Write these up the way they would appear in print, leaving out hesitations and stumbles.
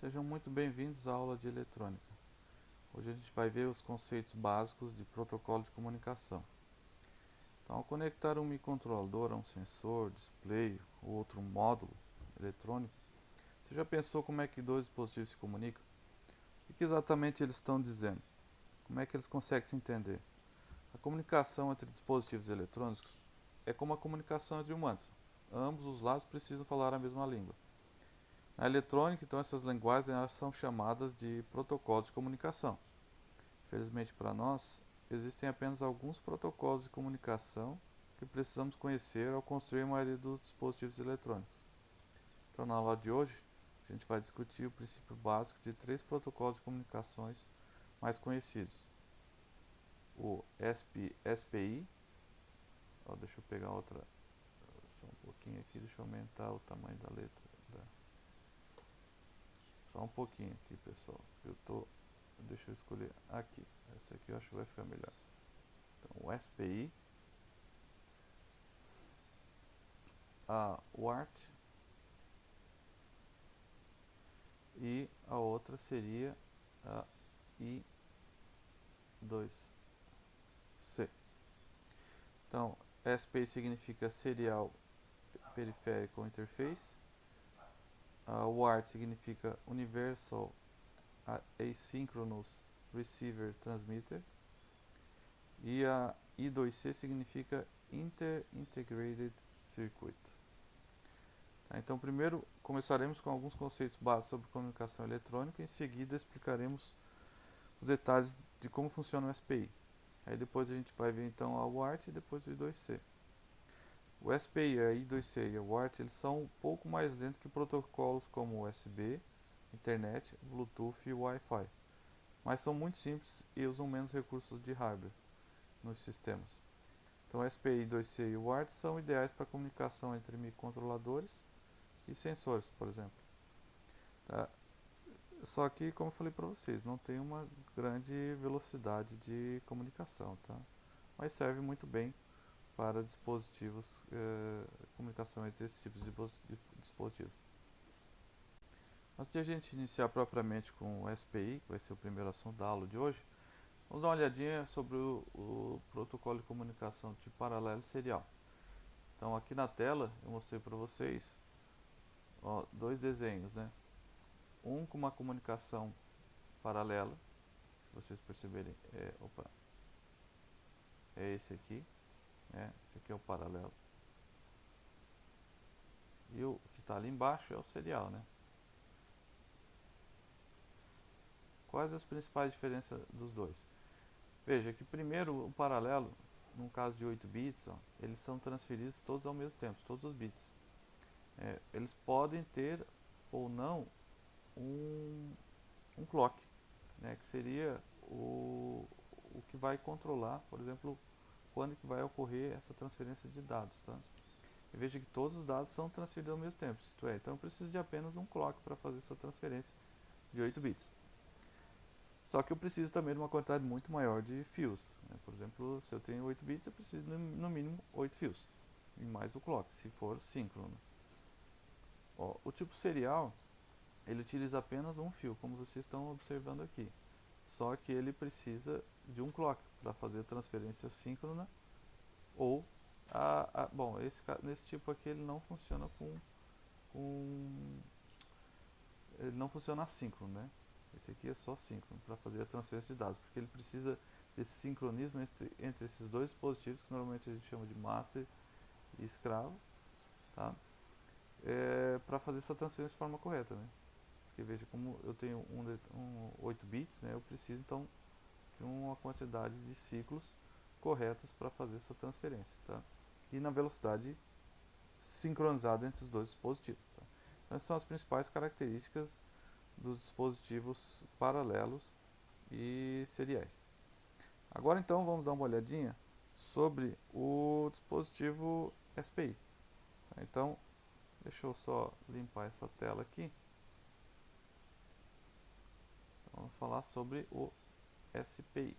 Sejam muito bem-vindos à aula de eletrônica. Hoje a gente vai ver os conceitos básicos de protocolo de comunicação. Então, ao conectar um microcontrolador a um sensor, display ou outro módulo eletrônico, você já pensou como é que dois dispositivos se comunicam? O que exatamente eles estão dizendo? Como é que eles conseguem se entender? A comunicação entre dispositivos eletrônicos é como a comunicação entre humanos. Ambos os lados precisam falar a mesma língua. Na eletrônica, então, essas linguagens são chamadas de protocolos de comunicação. Felizmente para nós, existem apenas alguns protocolos de comunicação que precisamos conhecer ao construir a maioria dos dispositivos eletrônicos. Então, na aula de hoje, a gente vai discutir o princípio básico de três protocolos de comunicações mais conhecidos. O SPI, deixa eu pegar outra, só um pouquinho aqui, deixa eu aumentar o tamanho da letra. Só um pouquinho aqui, pessoal. Deixa eu escolher aqui. Essa aqui eu acho que vai ficar melhor. Então, o SPI, a WART e a outra seria a I2C. Então, SPI significa Serial Peripheral Interface. A WART significa Universal Asynchronous Receiver Transmitter. E a I2C significa Integrated Circuit. Então, primeiro começaremos com alguns conceitos básicos sobre comunicação eletrônica. Em seguida, explicaremos os detalhes de como funciona o SPI. Aí depois a gente vai ver então a WART e depois o I2C. O SPI, a I2C e a WART eles são um pouco mais lentos que protocolos como o USB, Internet, Bluetooth e Wi-Fi, mas são muito simples e usam menos recursos de hardware nos sistemas. Então, o SPI, I2C e o WART são ideais para comunicação entre microcontroladores e sensores, por exemplo. Tá? Só que, como eu falei para vocês, não tem uma grande velocidade de comunicação, tá? Mas serve muito bem para dispositivos, comunicação entre esses tipos de dispositivos. Antes de a gente iniciar propriamente com o SPI, que vai ser o primeiro assunto da aula de hoje, vamos dar uma olhadinha sobre o protocolo de comunicação de paralelo e serial. Então, aqui na tela eu mostrei para vocês dois desenhos, né? Um com uma comunicação paralela, se vocês perceberem, é esse aqui, esse aqui é o paralelo. E o que está ali embaixo é o serial, né? Quais as principais diferenças dos dois? Veja que primeiro o paralelo, no caso de 8 bits, eles são transferidos todos ao mesmo tempo, todos os bits. Eles podem ter ou não um clock, né, que seria o que vai controlar, por exemplo, quando que vai ocorrer essa transferência de dados. Tá? E veja que todos os dados são transferidos ao mesmo tempo, isto é, então eu preciso de apenas um clock para fazer essa transferência de 8 bits. Só que eu preciso também de uma quantidade muito maior de fios. Né? Por exemplo, se eu tenho 8 bits, eu preciso de no mínimo 8 fios. E mais o clock, se for síncrono. O tipo serial, ele utiliza apenas um fio, como vocês estão observando aqui. Só que ele precisa de um clock para fazer a transferência síncrona. Ou, nesse tipo aqui ele não funciona ele não funciona assíncrono, né? Esse aqui é só síncrono para fazer a transferência de dados, porque ele precisa desse sincronismo entre esses dois dispositivos, que normalmente a gente chama de master e escravo, tá? Para fazer essa transferência de forma correta, né? Porque veja, como eu tenho 8 bits, né, eu preciso então de uma quantidade de ciclos corretas para fazer essa transferência, tá? E na velocidade sincronizada entre os dois dispositivos. Tá? Então, essas são as principais características dos dispositivos paralelos e seriais. Agora então vamos dar uma olhadinha sobre o dispositivo SPI. Então, deixa eu só limpar essa tela aqui. Então, vamos falar sobre o SPI.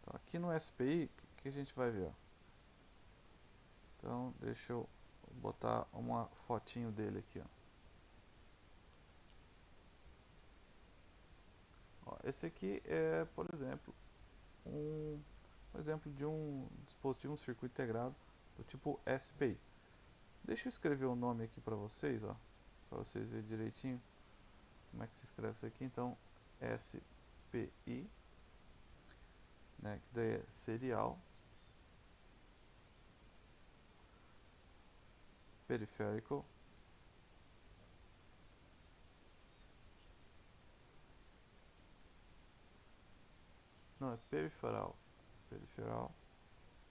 Então, aqui no SPI, o que a gente vai ver? Então, deixa eu botar uma fotinho dele aqui. Ó, esse aqui é, por exemplo, um exemplo de um dispositivo, um circuito integrado do tipo SPI. Deixa eu escrever o nome aqui para vocês, ó, para vocês verem direitinho como é que se escreve isso aqui. Então, SPI, né, que daí é serial periférico não, é peripheral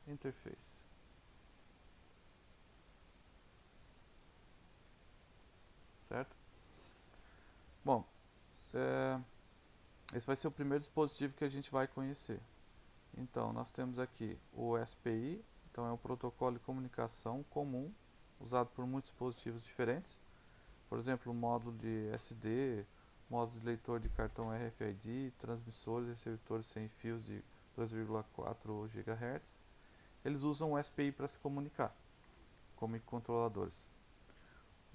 interface, certo? Bom, esse vai ser o primeiro dispositivo que a gente vai conhecer. Então, nós temos aqui o SPI, então é um protocolo de comunicação comum, usado por muitos dispositivos diferentes. Por exemplo, o módulo de SD, módulo de leitor de cartão RFID, transmissores e receptores sem fios de 2,4 GHz. Eles usam o SPI para se comunicar, como microcontroladores.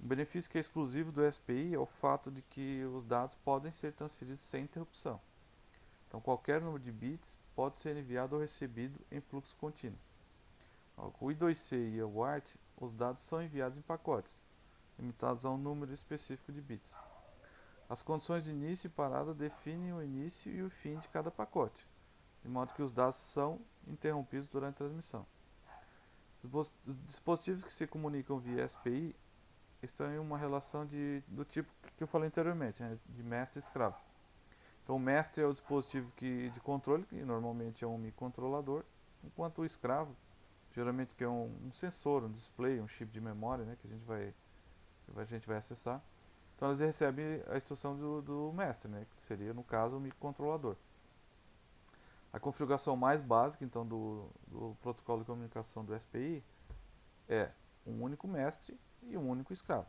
Um benefício que é exclusivo do SPI é o fato de que os dados podem ser transferidos sem interrupção. Então, qualquer número de bits pode ser enviado ou recebido em fluxo contínuo. Com o I2C e o UART, os dados são enviados em pacotes, limitados a um número específico de bits. As condições de início e parada definem o início e o fim de cada pacote, de modo que os dados são interrompidos durante a transmissão. Os dispositivos que se comunicam via SPI estão em uma relação do tipo que eu falei anteriormente, né, de mestre e escravo. Então, o mestre é o dispositivo de controle, que normalmente é um microcontrolador, enquanto o escravo, geralmente que é um sensor, um display, um chip de memória, né, que a gente vai acessar. Então, elas recebem a instrução do mestre, né, que seria, no caso, o microcontrolador. A configuração mais básica, então, do protocolo de comunicação do SPI é um único mestre e um único escravo.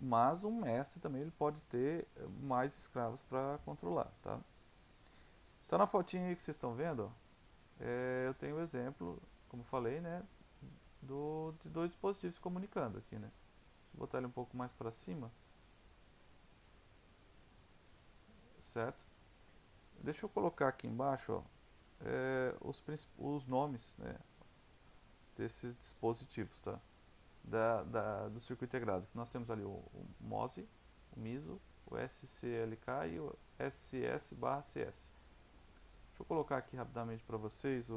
Mas um mestre também ele pode ter mais escravos para controlar, tá? Então na fotinha aí que vocês estão vendo, ó, eu tenho o exemplo, como falei, né, de dois dispositivos se comunicando aqui, né? Vou botar ele um pouco mais para cima, certo? Deixa eu colocar aqui embaixo, ó, os nomes, né, desses dispositivos, tá? Do circuito integrado. Nós temos ali o MOSI, o MISO, o SCLK e o SS/CS. Deixa eu colocar aqui rapidamente para vocês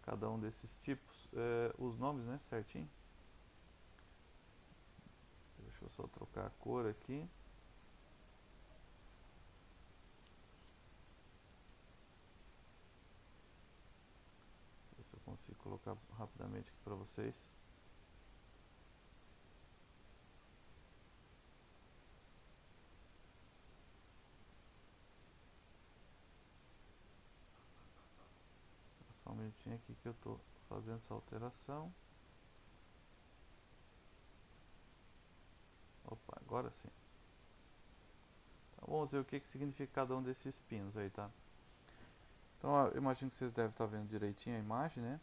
cada um desses tipos, os nomes, né, certinho. Deixa eu só trocar a cor aqui. Ver se eu consigo colocar rapidamente aqui para vocês. Só um minutinho aqui que eu estou fazendo essa alteração. Opa, agora sim. Então, vamos ver o que significa cada um desses pinos aí, tá? Então, eu imagino que vocês devem estar vendo direitinho a imagem, né?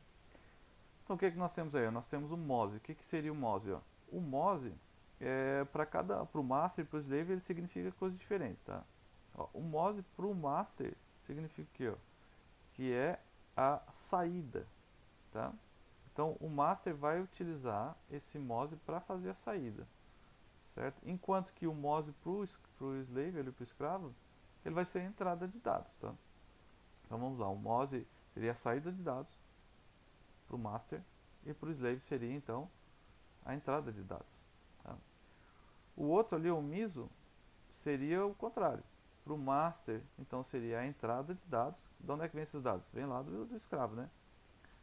Então, o que nós temos aí? Nós temos o MOSI. O que seria o MOSI? Ó? O MOSI, para o master e para o slave, ele significa coisas diferentes, tá? Ó, o MOSI para o master significa o quê? Ó? Que é a saída, tá? Então, o master vai utilizar esse MOSI para fazer a saída, certo? Enquanto que o MOSI para o slave, para o escravo, ele vai ser a entrada de dados, tá? Então, vamos lá. O MOSI seria a saída de dados para o master e para o slave seria, então, a entrada de dados. Tá? O outro ali, o MISO, seria o contrário. Para o master, então, seria a entrada de dados. De onde é que vem esses dados? Vem lá do escravo, né?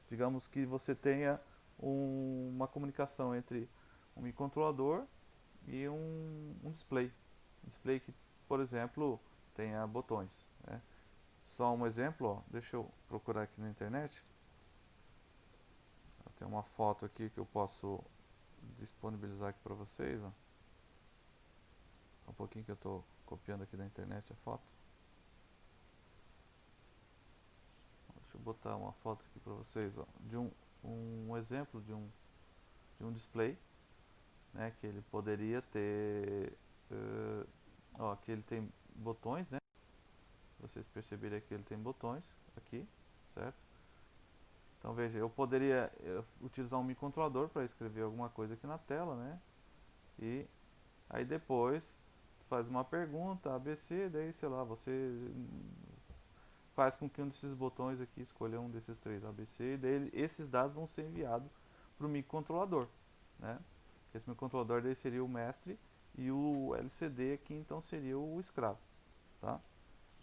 Digamos que você tenha uma comunicação entre um microcontrolador e um display. Um display que, por exemplo, tenha botões. Né? Só um exemplo, ó, deixa eu procurar aqui na internet. Eu tenho uma foto aqui que eu posso disponibilizar aqui para vocês. Ó. Um pouquinho que eu estou copiando aqui da internet a foto. Deixa eu botar uma foto aqui para vocês, ó, de um exemplo de um display, né, que ele poderia ter, ó, que ele tem botões, né, vocês perceberem aqui, ele tem botões aqui, certo? Então veja, eu poderia utilizar um microcontrolador para escrever alguma coisa aqui na tela, né? E aí depois faz uma pergunta, ABC, daí sei lá, você faz com que um desses botões aqui escolha um desses três ABC, e daí esses dados vão ser enviados para o microcontrolador, né? Esse microcontrolador daí seria o mestre e o LCD aqui então seria o escravo, tá?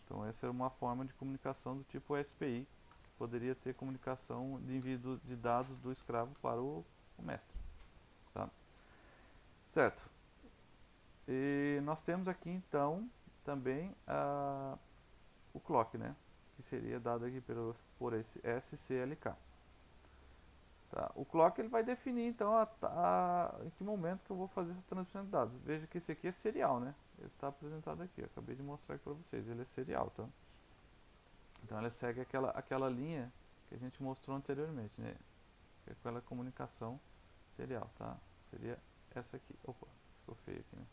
Então essa era uma forma de comunicação do tipo SPI, que poderia ter comunicação de envio de dados do escravo para o mestre, tá? Certo. E nós temos aqui então também o clock, né? Que seria dado aqui por esse SCLK. Tá? O clock ele vai definir então em que momento que eu vou fazer essa transmissão de dados. Veja que esse aqui é serial, né? Ele está apresentado aqui, eu acabei de mostrar aqui para vocês, ele é serial, tá? Então ela segue aquela linha que a gente mostrou anteriormente, né? Que é aquela comunicação serial, tá? Seria essa aqui. Opa, ficou feio aqui, né?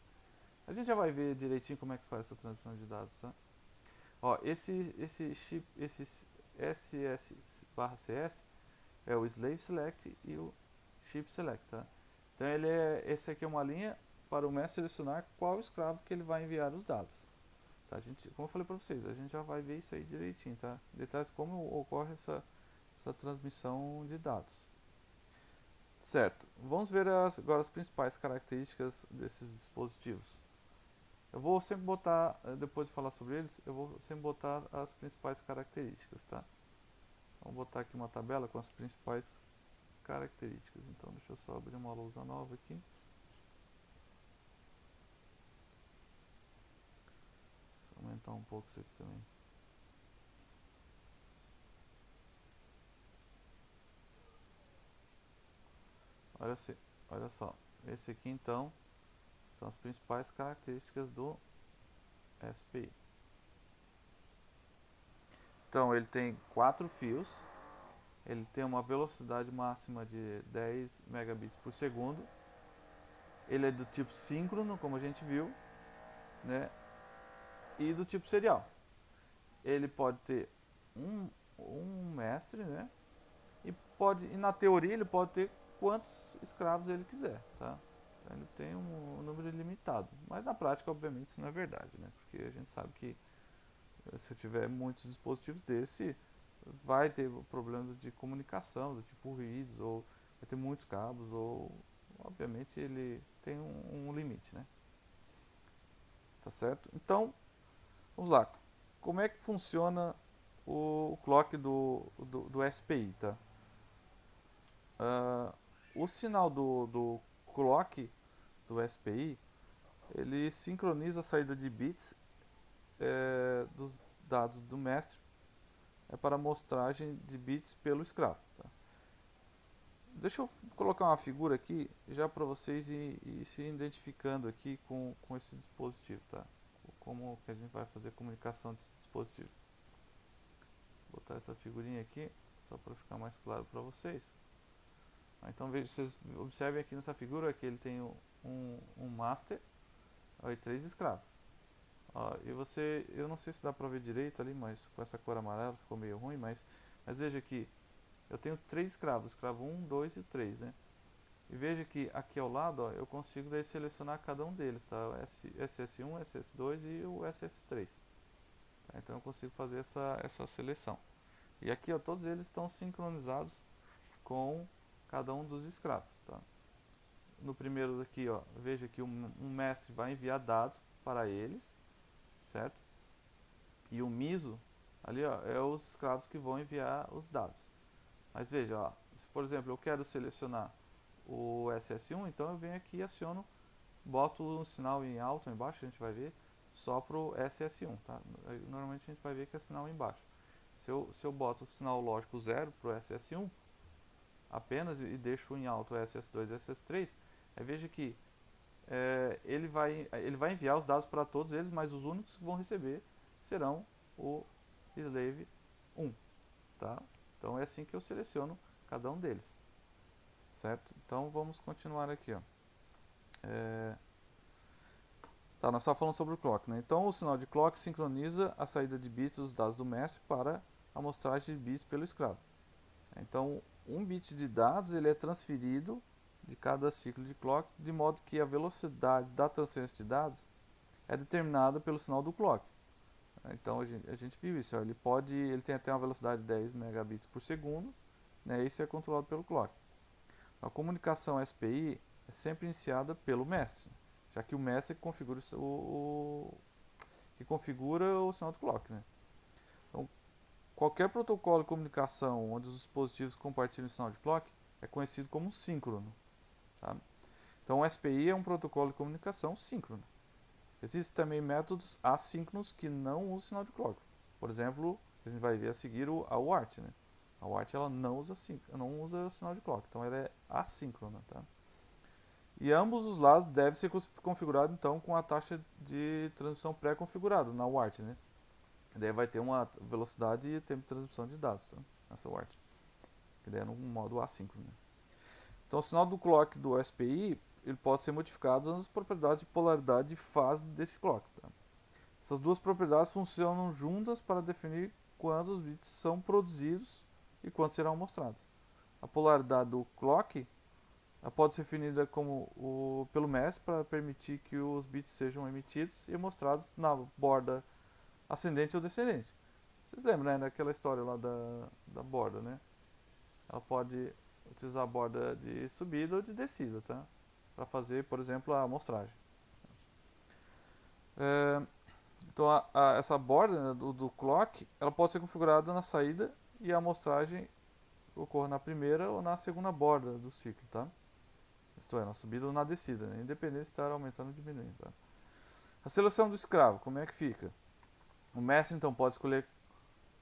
A gente já vai ver direitinho como é que se faz essa transmissão de dados, tá? Ó, esse chip, esse SS/CS é o Slave Select e o Chip Select, tá? Então esse aqui é uma linha para o mestre selecionar qual escravo que ele vai enviar os dados. Tá? Como eu falei para vocês, a gente já vai ver isso aí direitinho, tá? Detalhes como ocorre essa transmissão de dados. Certo, vamos ver agora as principais características desses dispositivos. Eu vou sempre botar, depois de falar sobre eles, eu vou sempre botar as principais características, tá? Vamos botar aqui uma tabela com as principais características. Então deixa eu só abrir uma lousa nova aqui. Deixa eu aumentar um pouco isso aqui também. Olha só, esse aqui então são as principais características do SPI. Então ele tem 4 fios, ele tem uma velocidade máxima de 10 megabits por segundo, ele é do tipo síncrono, como a gente viu, né? E do tipo serial. Ele pode ter um mestre, né? E na teoria ele pode ter quantos escravos ele quiser, tá? Então ele tem um número ilimitado, mas na prática obviamente isso não é verdade, né? Porque a gente sabe que se tiver muitos dispositivos desse, vai ter problemas de comunicação, do tipo ruídos, ou vai ter muitos cabos, ou obviamente ele tem um limite, né? Tá certo? Então, vamos lá. Como é que funciona o clock do SPI, tá? O sinal do clock do SPI, ele sincroniza a saída de bits dos dados do mestre para a amostragem de bits pelo escravo. Tá? Deixa eu colocar uma figura aqui já para vocês ir se identificando aqui com esse dispositivo, tá? Como que a gente vai fazer a comunicação desse dispositivo. Vou botar essa figurinha aqui só para ficar mais claro para vocês. Então veja, vocês observem aqui nessa figura que ele tem um master e 3 escravos. Ó, eu não sei se dá para ver direito ali, mas com essa cor amarela ficou meio ruim, mas veja que eu tenho 3 escravos, escravo 1, 2 e 3, né? E veja que aqui ao lado, ó, eu consigo daí selecionar cada um deles, tá? O SS1, SS2 e o SS3. Tá? Então eu consigo fazer essa seleção. E aqui, ó, todos eles estão sincronizados com cada um dos escravos, tá? No primeiro aqui, ó, veja que um mestre vai enviar dados para eles, certo? E o MISO, ali, ó, é os escravos que vão enviar os dados. Mas veja, ó, se por exemplo eu quero selecionar o SS1, então eu venho aqui e aciono, boto um sinal em alto ou embaixo, a gente vai ver, só para o SS1, tá? Normalmente a gente vai ver que é sinal embaixo. Se eu boto o sinal lógico 0 para o SS1, apenas e deixo em alto o SS2 e SS3, veja que ele vai enviar os dados para todos eles, mas os únicos que vão receber serão o slave 1, tá? Então é assim que eu seleciono cada um deles, certo? Então vamos continuar aqui, ó. Tá, nós estávamos falando sobre o clock, né? Então, o sinal de clock sincroniza a saída de bits dos dados do mestre para a amostragem de bits pelo escravo. Então, um bit de dados ele é transferido de cada ciclo de clock, de modo que a velocidade da transferência de dados é determinada pelo sinal do clock. Então, a gente viu isso. Ó, ele tem até uma velocidade de 10 megabits por segundo, né? Isso é controlado pelo clock. A comunicação SPI é sempre iniciada pelo mestre, já que o mestre configura que configura o sinal do clock, né? Então, qualquer protocolo de comunicação onde os dispositivos compartilham o sinal de clock é conhecido como síncrono. Tá? Então, o SPI é um protocolo de comunicação síncrono. Existem também métodos assíncronos que não usam sinal de clock. Por exemplo, a gente vai ver a seguir a UART, né? A UART ela não usa sinal de clock, então ela é assíncrona. Tá? E ambos os lados devem ser configurados então com a taxa de transmissão pré-configurada na UART, né? E daí vai ter uma velocidade e tempo de transmissão de dados, tá? Nessa UART. Que daí é no modo assíncrono. Né? Então o sinal do clock do SPI ele pode ser modificado usando as propriedades de polaridade e fase desse clock. Tá? Essas duas propriedades funcionam juntas para definir quantos bits são produzidos e quantos serão mostrados. A polaridade do clock pode ser definida pelo mestre para permitir que os bits sejam emitidos e mostrados na borda ascendente ou descendente. Vocês lembram, né, daquela história lá da borda, né? Ela pode utilizar a borda de subida ou de descida, tá? Para fazer, por exemplo, a amostragem. Então, essa borda, né, do clock, ela pode ser configurada na saída e a amostragem ocorre na primeira ou na segunda borda do ciclo, tá? Isto é, na subida ou na descida, né? Independente de estar aumentando ou diminuindo. Tá? A seleção do escravo, como é que fica? O mestre, então, pode escolher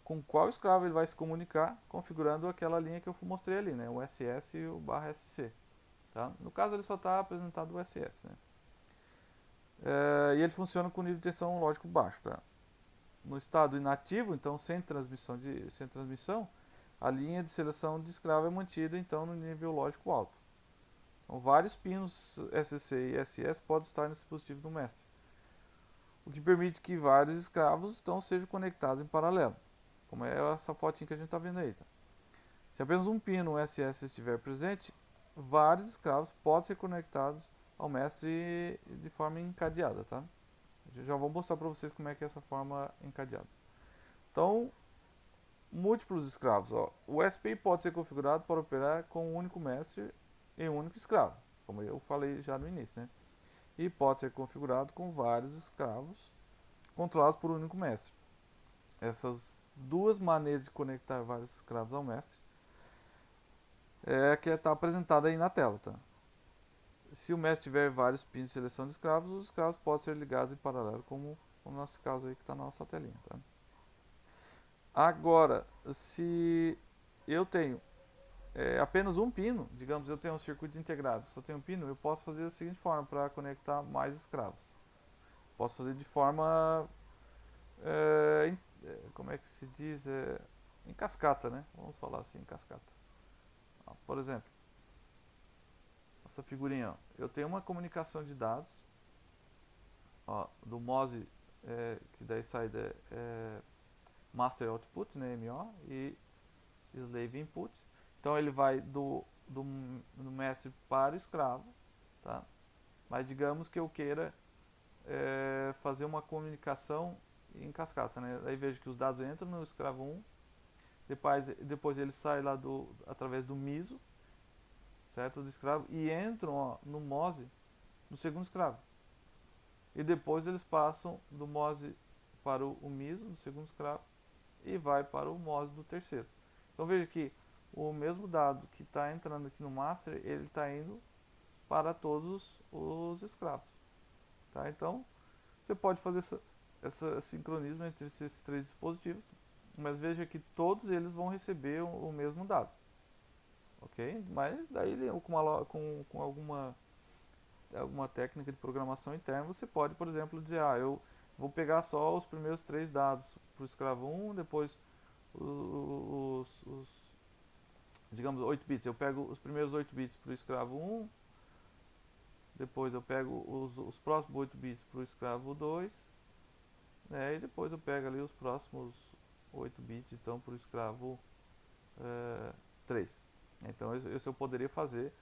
com qual escravo ele vai se comunicar, configurando aquela linha que eu mostrei ali, né? O SS e o /SC. Tá? No caso, ele só está apresentado o SS. Né? E ele funciona com nível de tensão lógico baixo. Tá? No estado inativo, então sem transmissão, a linha de seleção de escravo é mantida então no nível lógico alto. Então, vários pinos SC e SS podem estar nesse dispositivo do mestre, o que permite que vários escravos então sejam conectados em paralelo, como é essa fotinha que a gente está vendo aí. Tá? Se apenas um pino SS estiver presente, vários escravos podem ser conectados ao mestre de forma encadeada. Tá? Eu já vou mostrar para vocês como é que é essa forma encadeada. Então, múltiplos escravos. Ó. O SPI pode ser configurado para operar com um único mestre e um único escravo, como eu falei já no início. Né? E pode ser configurado com vários escravos controlados por um único mestre. Essas duas maneiras de conectar vários escravos ao mestre é a que está apresentada aí na tela. Tá? Se o mestre tiver vários pinos de seleção de escravos, os escravos podem ser ligados em paralelo, como no nosso caso aí que está na nossa telinha. Tá? Agora, se eu tenho apenas um pino, digamos, eu tenho um circuito integrado, só tenho um pino, eu posso fazer da seguinte forma para conectar mais escravos. Posso fazer de forma, como é que se diz, em cascata, né? Vamos falar assim, em cascata. Por exemplo, essa figurinha, ó, eu tenho uma comunicação de dados, ó, do MOSI, que daí sai Master Output, né, MO, e Slave Input. Então ele vai do mestre para o escravo, tá? Mas digamos que eu queira fazer uma comunicação em cascata, né? Aí vejo que os dados entram no escravo 1, depois ele sai lá através do MISO, certo? Do escravo, e entram, ó, no MOSI do segundo escravo. E depois eles passam do MOSI para o MISO do segundo escravo e vai para o MOSI do terceiro. Então veja que o mesmo dado que está entrando aqui no master, ele está indo para todos os escravos. Tá? Então, você pode fazer esse sincronismo entre esses três dispositivos, mas veja que todos eles vão receber o mesmo dado. Ok? Mas daí, com alguma técnica de programação interna, você pode, por exemplo, dizer, eu vou pegar só os primeiros 3 dados para o escravo 1, depois digamos, 8 bits. Eu pego os primeiros 8 bits para o escravo 1, depois eu pego os próximos 8 bits para o escravo 2, né, e depois eu pego ali os próximos 8 bits então para o escravo 3. Então isso eu poderia fazer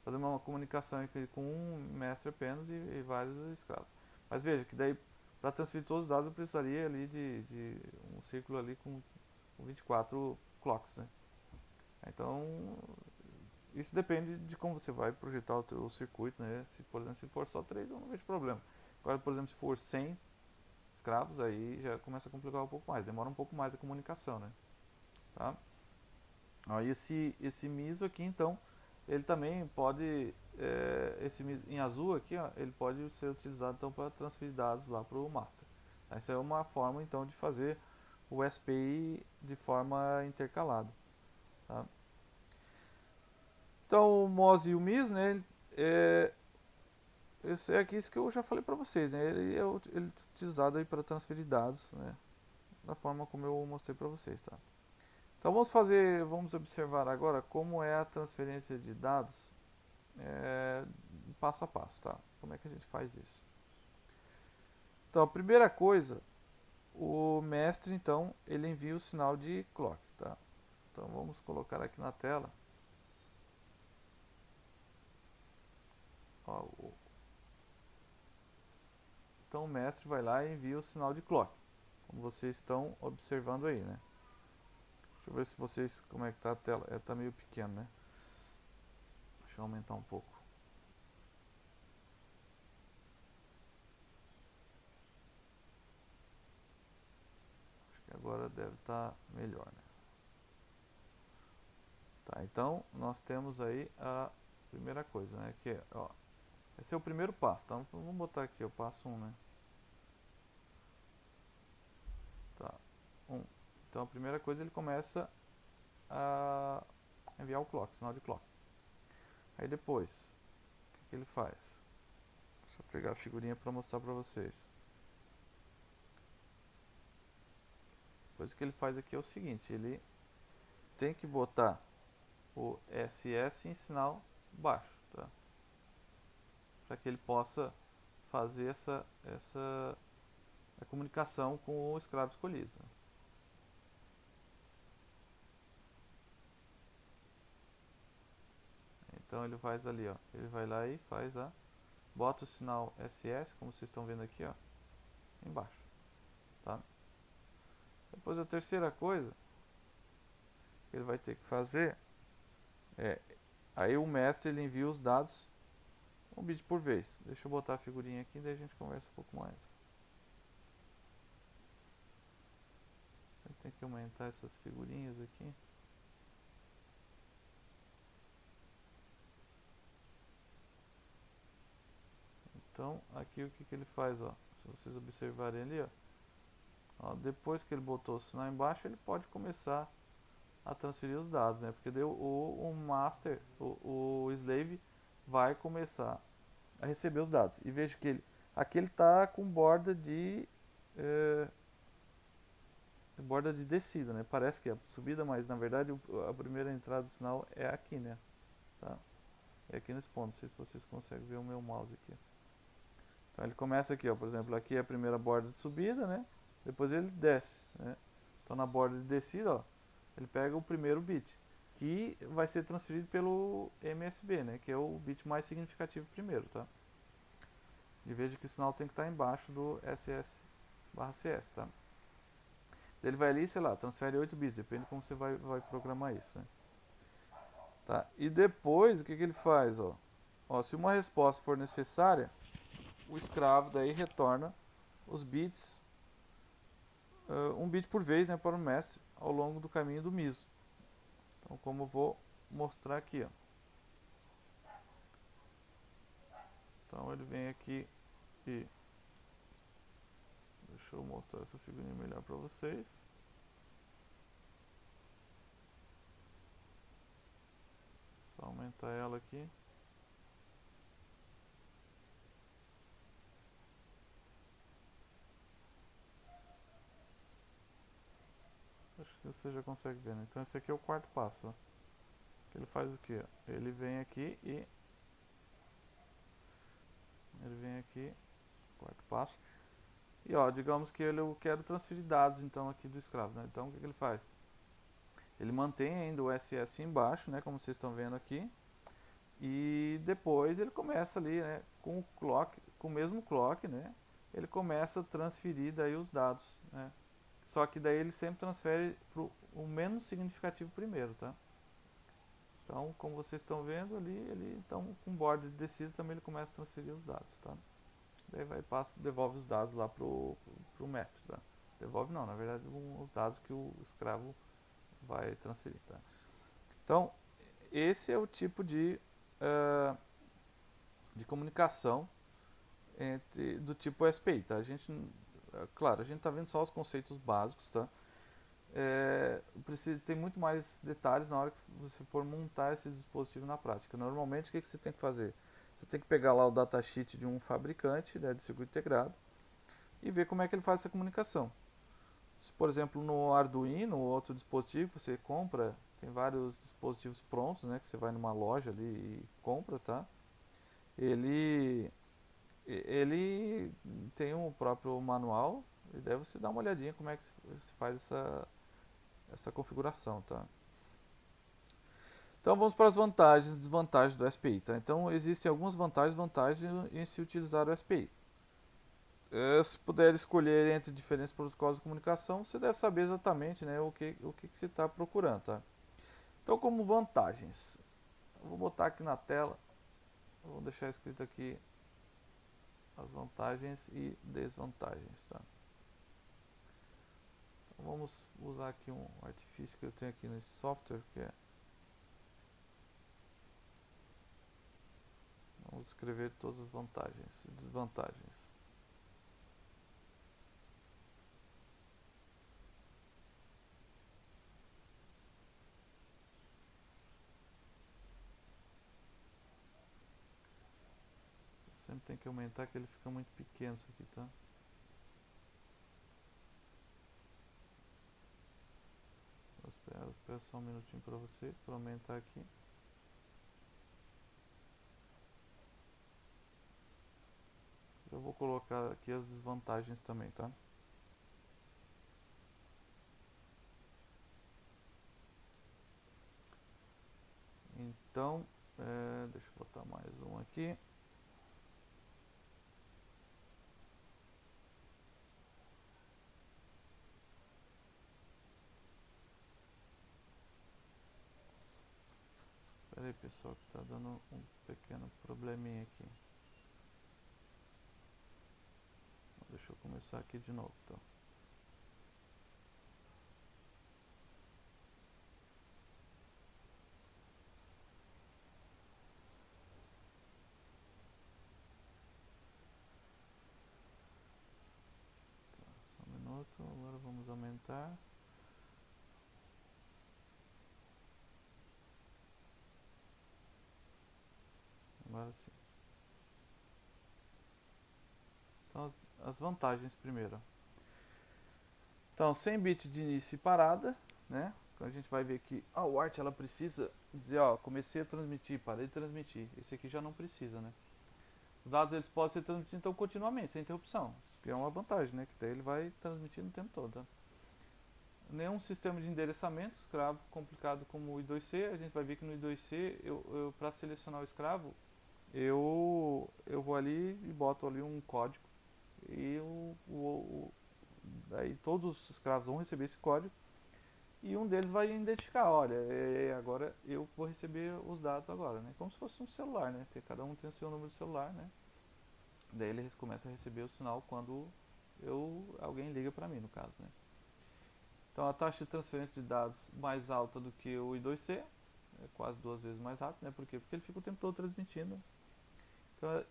uma comunicação com um mestre apenas e vários escravos. Mas veja que daí para transferir todos os dados eu precisaria ali de um círculo ali com 24 clocks, né? Então isso depende de como você vai projetar o circuito, né? Se, por exemplo, se for só 3 eu não vejo problema. Agora, por exemplo, se for 100 escravos, aí já começa a complicar um pouco mais, demora um pouco mais a comunicação, né? Tá? Aí esse MISO aqui, então, ele também pode, esse MISO em azul aqui, ó, ele pode ser utilizado então para transferir dados lá para o master. Essa é uma forma então de fazer o SPI de forma intercalada. Tá? Então o MOS e o MISO, né, esse é aqui isso que eu já falei para vocês, né, ele é utilizado aí para transferir dados, né, da forma como eu mostrei para vocês, tá? Então vamos observar agora como é a transferência de dados passo a passo, tá? Como é que a gente faz isso? Então a primeira coisa, o mestre então ele envia o sinal de clock, tá? Então vamos colocar aqui na tela. Ó, então o mestre vai lá e envia o sinal de clock, como vocês estão observando aí, né? Deixa eu ver se vocês, como é que tá a tela, tá meio pequeno, né? Deixa eu aumentar um pouco. Acho que agora deve estar melhor, né? Tá, então nós temos aí a primeira coisa, né? Que é, ó, esse é o primeiro passo, então vamos botar aqui o passo 1, né? Tá, 1. Então a primeira coisa ele começa a enviar o clock, sinal de clock. Aí depois, o que ele faz? Deixa eu pegar a figurinha para mostrar para vocês. Depois o que ele faz aqui é o seguinte, ele tem que botar o SS em sinal baixo, tá? Para que ele possa fazer essa a comunicação com o escravo escolhido. Então ele faz ali, ó, ele vai lá e faz bota o sinal SS, como vocês estão vendo aqui, ó, embaixo, tá? Depois a terceira coisa que ele vai ter que fazer aí o mestre ele envia os dados um bit por vez. Deixa eu botar a figurinha aqui e daí a gente conversa um pouco mais. Sempre tem que aumentar essas figurinhas aqui. Então aqui o que ele faz, ó, se vocês observarem ali, ó, depois que ele botou o sinal embaixo, ele pode começar a transferir os dados, né? Porque daí o master, o slave vai começar a receber os dados. E veja que aqui ele está com borda de descida, né? Parece que é subida, mas na verdade a primeira entrada do sinal é aqui, né? Tá? É aqui nesse ponto. Não sei se vocês conseguem ver o meu mouse aqui. Então ele começa aqui, ó, por exemplo, aqui é a primeira borda de subida, né? Depois ele desce, né? Então na borda de descida, ó, ele pega o primeiro bit, que vai ser transferido pelo MSB, né? Que é o bit mais significativo primeiro, tá? E veja que o sinal tem que estar embaixo do SS/CS, tá? Ele vai ali, sei lá, transfere 8 bits, depende de como você vai programar isso, né? Tá? E depois, o que ele faz, ó? Ó, se uma resposta for necessária, o escravo daí retorna os bits, um bit por vez, né, para o mestre ao longo do caminho do MISO. Então, como eu vou mostrar aqui, ó. Então ele vem aqui e deixa eu mostrar essa figurinha melhor para vocês. Só aumentar ela aqui. Acho que você já consegue ver, né? Então esse aqui é o quarto passo, ó. Ele faz o que? Ele vem aqui e Ele vem aqui, quarto passo. E ó, digamos que eu quero transferir dados então aqui do escravo, né? Então o que ele faz? Ele mantém ainda o SS embaixo, né, como vocês estão vendo aqui. E depois ele começa ali, né, com o clock, com o mesmo clock, né? Ele começa a transferir daí os dados, né? Só que daí ele sempre transfere para o menos significativo primeiro, tá? Então, como vocês estão vendo ali, ele então com borda de descida também ele começa a transferir os dados, tá? Daí vai passa, devolve os dados lá pro mestre, tá? Devolve não, na verdade os dados que o escravo vai transferir, tá? Então, esse é o tipo de comunicação do tipo SPI, tá? A gente, claro, a gente está vendo só os conceitos básicos, tá? Tem muito mais detalhes na hora que você for montar esse dispositivo na prática. Normalmente, o que você tem que fazer? Você tem que pegar lá o datasheet de um fabricante, né, de circuito integrado e ver como é que ele faz essa comunicação. Se, por exemplo, no Arduino ou outro dispositivo que você compra, tem vários dispositivos prontos, né, que você vai numa loja ali e compra, tá? Ele tem um próprio manual e daí você dá uma olhadinha como é que se faz essa configuração, tá? Então vamos para as vantagens e desvantagens do SPI, tá? Então existem algumas vantagens e desvantagens em se utilizar o SPI. Se puder escolher entre diferentes protocolos de comunicação, você deve saber exatamente, né, o que você está procurando, tá? Então, como vantagens, eu vou botar aqui na tela, vou deixar escrito aqui as vantagens e desvantagens, tá? Então, vamos usar aqui um artifício que eu tenho aqui nesse software, que é, vamos escrever todas as vantagens e desvantagens. Sempre tem que aumentar que ele fica muito pequeno isso aqui, tá? Eu espero só um minutinho para vocês, para aumentar aqui. Eu vou colocar aqui as desvantagens também, tá? Então, deixa eu botar mais um aqui. Espera aí, pessoal, que tá dando um pequeno probleminha aqui. Deixa eu começar aqui de novo, então. Só um minuto, agora vamos aumentar. Agora sim. Então, as vantagens primeiro. Então, 100 bits de início e parada, né? Então a gente vai ver que a UART ela precisa dizer, ó, comecei a transmitir, parei de transmitir. Esse aqui já não precisa, né? Os dados eles podem ser transmitidos então continuamente, sem interrupção. Isso que é uma vantagem, né? Que daí ele vai transmitindo o tempo todo. Tá? Nenhum sistema de endereçamento escravo complicado como o I2C. A gente vai ver que no I2C, para selecionar o escravo, eu vou ali e boto ali um código e aí todos os escravos vão receber esse código e um deles vai identificar, olha, agora eu vou receber os dados agora, né? Como se fosse um celular, né? Cada um tem o seu número de celular, né? Daí ele começa a receber o sinal quando alguém liga para mim, no caso, né? Então a taxa de transferência de dados mais alta do que o I2C, é quase 2 vezes mais rápido, né? Por quê? Porque ele fica o tempo todo transmitindo. Então,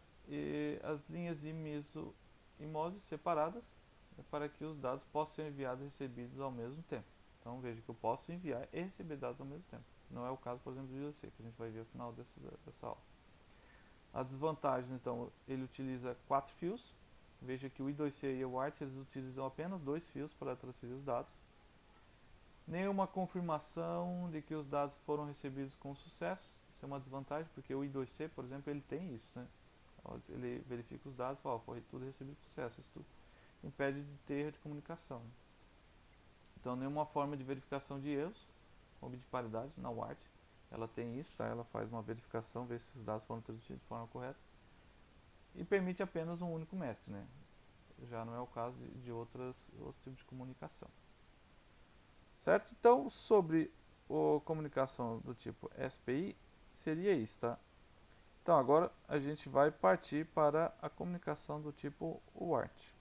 as linhas de MISO e MOSE separadas para que os dados possam ser enviados e recebidos ao mesmo tempo. Então veja que eu posso enviar e receber dados ao mesmo tempo. Não é o caso, por exemplo, do I2C, que a gente vai ver ao final dessa aula. As desvantagens, então, ele utiliza 4 fios. Veja que o I2C e o WART eles utilizam apenas 2 fios para transferir os dados. Nenhuma confirmação de que os dados foram recebidos com sucesso. Isso é uma desvantagem, porque o I2C, por exemplo, ele tem isso, né? Ele verifica os dados e fala, foi tudo recebido com sucesso. Isso impede de ter erro de comunicação. Então, nenhuma forma de verificação de erros, como de paridade, na UART, ela tem isso, tá? Ela faz uma verificação, vê se os dados foram transmitidos de forma correta e permite apenas um único mestre, né? Já não é o caso de outros tipos de comunicação. Certo? Então, sobre a comunicação do tipo SPI, seria isso, tá? Então, agora a gente vai partir para a comunicação do tipo UART.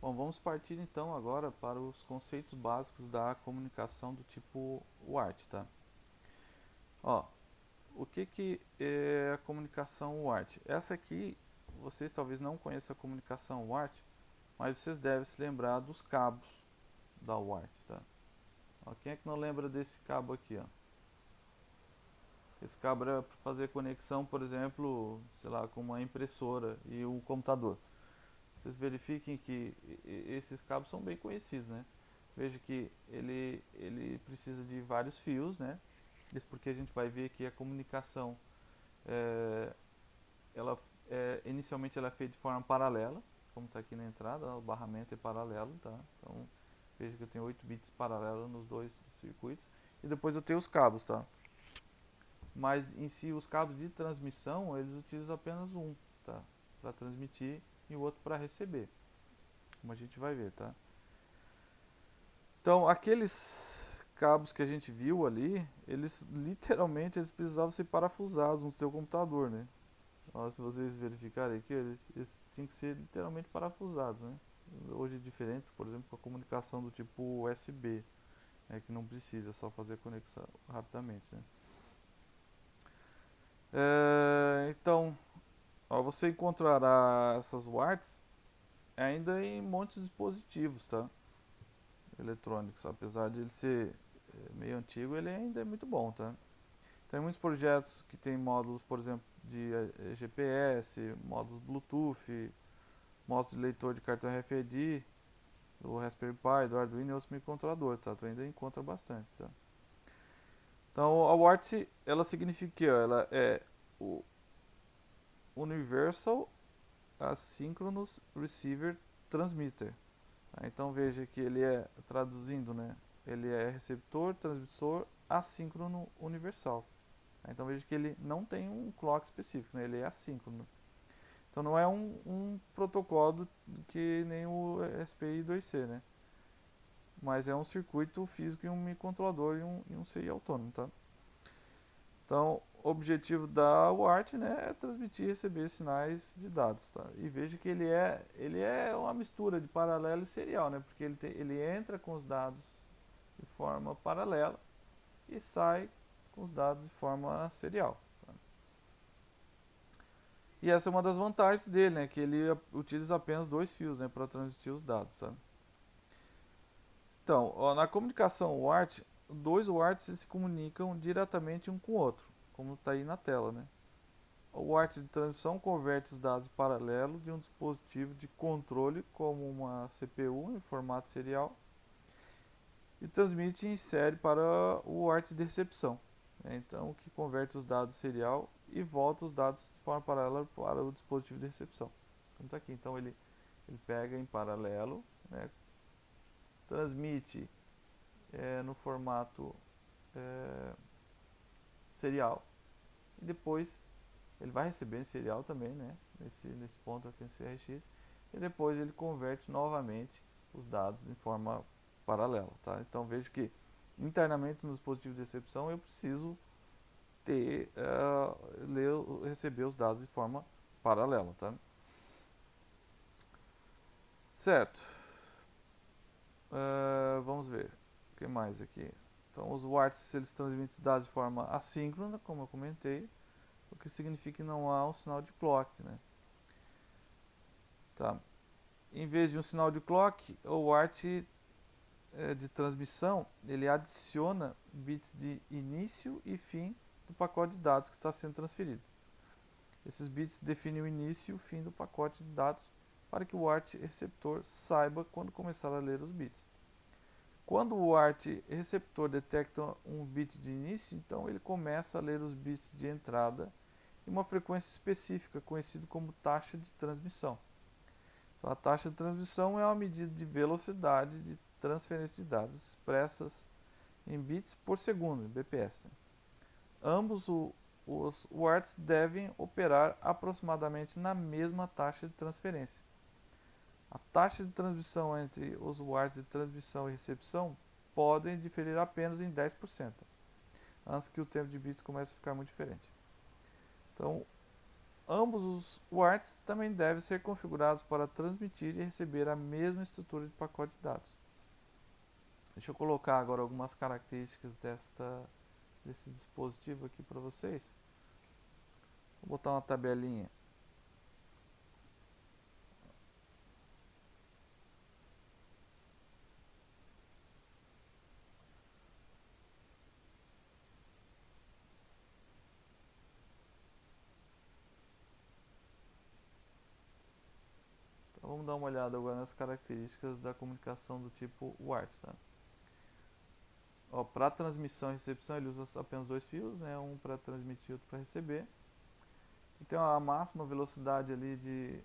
Bom, vamos partir então agora para os conceitos básicos da comunicação do tipo UART, tá? Ó, o que é a comunicação UART? Essa aqui, vocês talvez não conheçam a comunicação UART, mas vocês devem se lembrar dos cabos da UART, tá? Ó, quem é que não lembra desse cabo aqui, ó? Esse cabo era para fazer conexão, por exemplo, sei lá, com uma impressora e um computador. Vocês verifiquem que esses cabos são bem conhecidos, né? Veja que ele precisa de vários fios, né? Isso porque a gente vai ver que a comunicação, inicialmente ela é feita de forma paralela, como está aqui na entrada, o barramento é paralelo, tá? Então, veja que eu tenho 8 bits paralelos nos dois circuitos. E depois eu tenho os cabos, tá? Mas em si os cabos de transmissão, eles utilizam apenas um, tá? Para transmitir e o outro para receber, como a gente vai ver, tá? Então, aqueles cabos que a gente viu ali, eles literalmente eles precisavam ser parafusados no seu computador, né? Ó, se vocês verificarem aqui, eles tinham que ser literalmente parafusados, né? Hoje diferentes, por exemplo, com a comunicação do tipo USB, que não precisa, é só fazer a conexão rapidamente, né? Então, ó, você encontrará essas UARTs ainda em muitos dispositivos, tá? Eletrônicos, apesar de ele ser meio antigo, ele ainda é muito bom, tá? Tem muitos projetos que tem módulos, por exemplo, de GPS, módulos Bluetooth, módulos de leitor de cartão RFID, do Raspberry Pi, do Arduino e outros microcontroladores, tá? Tu ainda encontra bastante, tá? Então, a UART, ela significa que ela é o Universal Asynchronous Receiver Transmitter. Tá? Então, veja que ele é, traduzindo, né? Ele é receptor, transmissor assíncrono universal. Tá? Então, veja que ele não tem um clock específico, né? Ele é assíncrono. Então, não é um protocolo que nem o SPI 2C, né? Mas é um circuito físico e um microcontrolador e um CI autônomo, tá? Então, o objetivo da UART, né, é transmitir e receber sinais de dados, tá? E veja que ele é uma mistura de paralelo e serial, né? Porque ele entra com os dados de forma paralela e sai com os dados de forma serial. Tá? E essa é uma das vantagens dele, né? Que ele utiliza apenas 2 fios, né, para transmitir os dados, tá? Então, ó, na comunicação UART, 2 UARTs eles se comunicam diretamente um com o outro, como está aí na tela, né? O UART de transmissão converte os dados paralelos de um dispositivo de controle, como uma CPU, em formato serial, e transmite em série para o UART de recepção, né? Então, que converte os dados serial e volta os dados de forma paralela para o dispositivo de recepção. Como está aqui, então ele pega em paralelo, né? Transmite no formato serial e depois ele vai receber em serial também, né? Nesse ponto aqui no CRX, e depois ele converte novamente os dados em forma paralela, tá? Então veja que internamente no dispositivo de recepção eu preciso receber os dados de forma paralela, tá? Certo. Vamos ver o que mais aqui. Então os UARTs eles transmitem dados de forma assíncrona, como eu comentei, o que significa que não há um sinal de clock, né? Tá. Em vez de um sinal de clock, o UART de transmissão ele adiciona bits de início e fim do pacote de dados que está sendo transferido. Esses bits definem o início e o fim do pacote de dados para que o UART receptor saiba quando começar a ler os bits. Quando o UART receptor detecta um bit de início, então ele começa a ler os bits de entrada e uma frequência específica, conhecida como taxa de transmissão. Então, a taxa de transmissão é uma medida de velocidade de transferência de dados expressas em bits por segundo, bps. Ambos os UARTs devem operar aproximadamente na mesma taxa de transferência. A taxa de transmissão entre os UARTs de transmissão e recepção podem diferir apenas em 10%, antes que o tempo de bits comece a ficar muito diferente. Então, ambos os UARTs também devem ser configurados para transmitir e receber a mesma estrutura de pacote de dados. Deixa eu colocar agora algumas características desse dispositivo aqui para vocês. Vou botar uma tabelinha. Então, vamos dar uma olhada agora nas características da comunicação do tipo UART. Tá? Para transmissão e recepção ele usa apenas dois fios, né? Um para transmitir e outro para receber. E tem a máxima velocidade ali de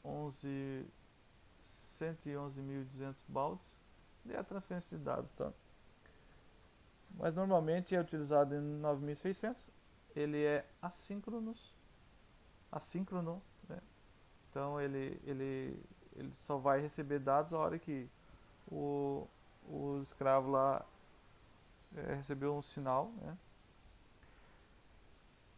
111.200 baud e a transferência de dados. Tá? Mas normalmente é utilizado em 9600. Ele é assíncrono, né? Então ele só vai receber dados a hora que o escravo lá recebeu um sinal, né?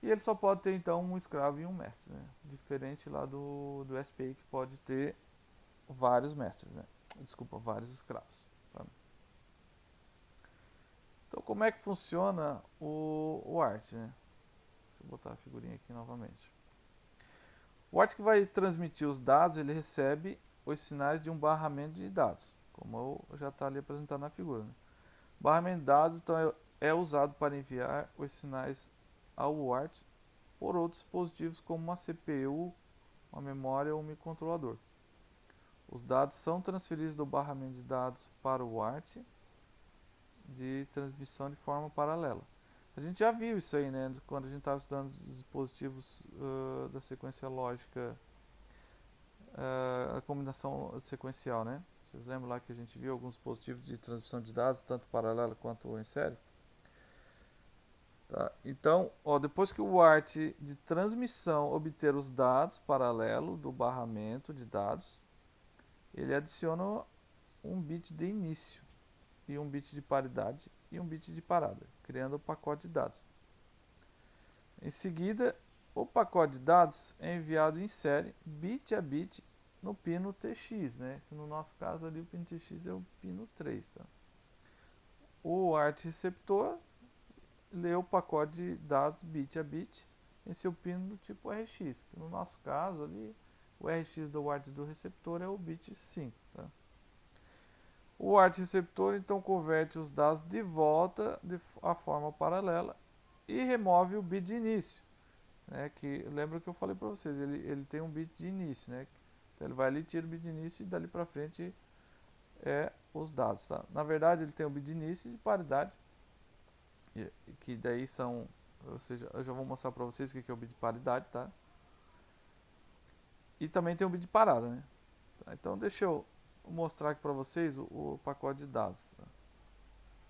E ele só pode ter então um escravo e um mestre, né? Diferente lá do SPI, que pode ter vários mestres, né? Desculpa, vários escravos. Tá? Então, como é que funciona o ART, né? Deixa eu botar a figurinha aqui novamente. O ART que vai transmitir os dados, ele recebe os sinais de um barramento de dados, como já está ali apresentado na figura. Né? O barramento de dados então, é usado para enviar os sinais ao UART por outros dispositivos como uma CPU, uma memória ou um microcontrolador. Os dados são transferidos do barramento de dados para o UART de transmissão de forma paralela. A gente já viu isso aí, né, quando a gente estava estudando os dispositivos da sequência lógica, a combinação sequencial, né? Vocês lembram lá que a gente viu alguns dispositivos de transmissão de dados, tanto paralela quanto em série? Tá? Então, depois que o UART de transmissão obter os dados paralelo do barramento de dados, ele adiciona um bit de início e um bit de paridade e um bit de parada, criando o pacote de dados. Em seguida, o pacote de dados é enviado em série, bit a bit, no pino TX, né? No nosso caso ali o pino TX é o pino 3. Tá? O UART receptor lê o pacote de dados bit a bit em seu pino do tipo RX, que no nosso caso ali o RX do UART do receptor é o bit 5. Tá? O UART receptor então converte os dados de volta à forma paralela e remove o bit de início, né? Que lembra que eu falei para vocês, ele tem um bit de início, né? Então ele vai ali, tira o bit de início e dali para frente os dados, tá? Na verdade ele tem um bit de início e de paridade, que daí são, ou seja, eu já vou mostrar para vocês o que é o bit de paridade, tá? E também tem um bit de parada, né? Tá? Então deixa eu mostrar aqui para vocês o pacote de dados. Tá?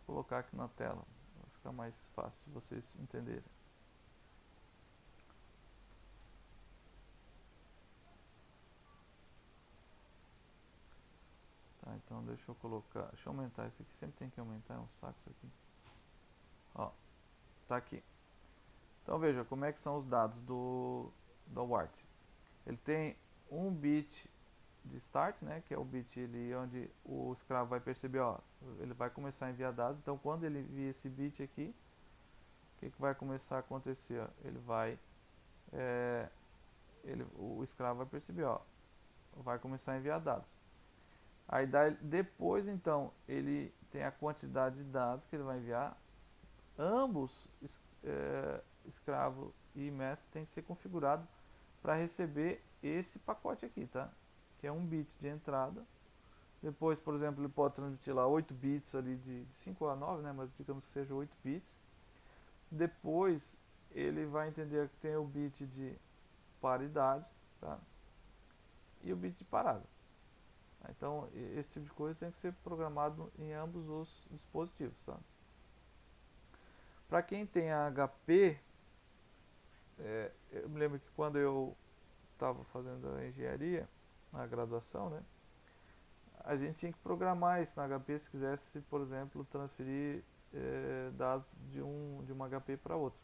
Vou colocar aqui na tela, vai ficar mais fácil de vocês entenderem. Tá, então deixa eu aumentar isso aqui, sempre tem que aumentar, é um saco isso aqui. Ó, tá aqui. Então veja como é que são os dados do UART. Ele tem um bit de start, né, que é o bit onde o escravo vai perceber, ele vai começar a enviar dados. Então quando ele envia esse bit aqui, o que vai começar a acontecer? O escravo vai perceber, vai começar a enviar dados. Aí depois então ele tem a quantidade de dados que ele vai enviar. Ambos, escravo e mestre, tem que ser configurado para receber esse pacote aqui, tá? Que é um bit de entrada. Depois, por exemplo, ele pode transmitir lá 8 bits ali de 5 a 9, né? Mas digamos que seja 8 bits. Depois ele vai entender que tem o bit de paridade, tá? E o bit de parada. Então, esse tipo de coisa tem que ser programado em ambos os dispositivos, tá? Para quem tem a HP, eu me lembro que quando eu estava fazendo a engenharia, a graduação, né? A gente tinha que programar isso na HP se quisesse, por exemplo, transferir dados de uma HP para outra.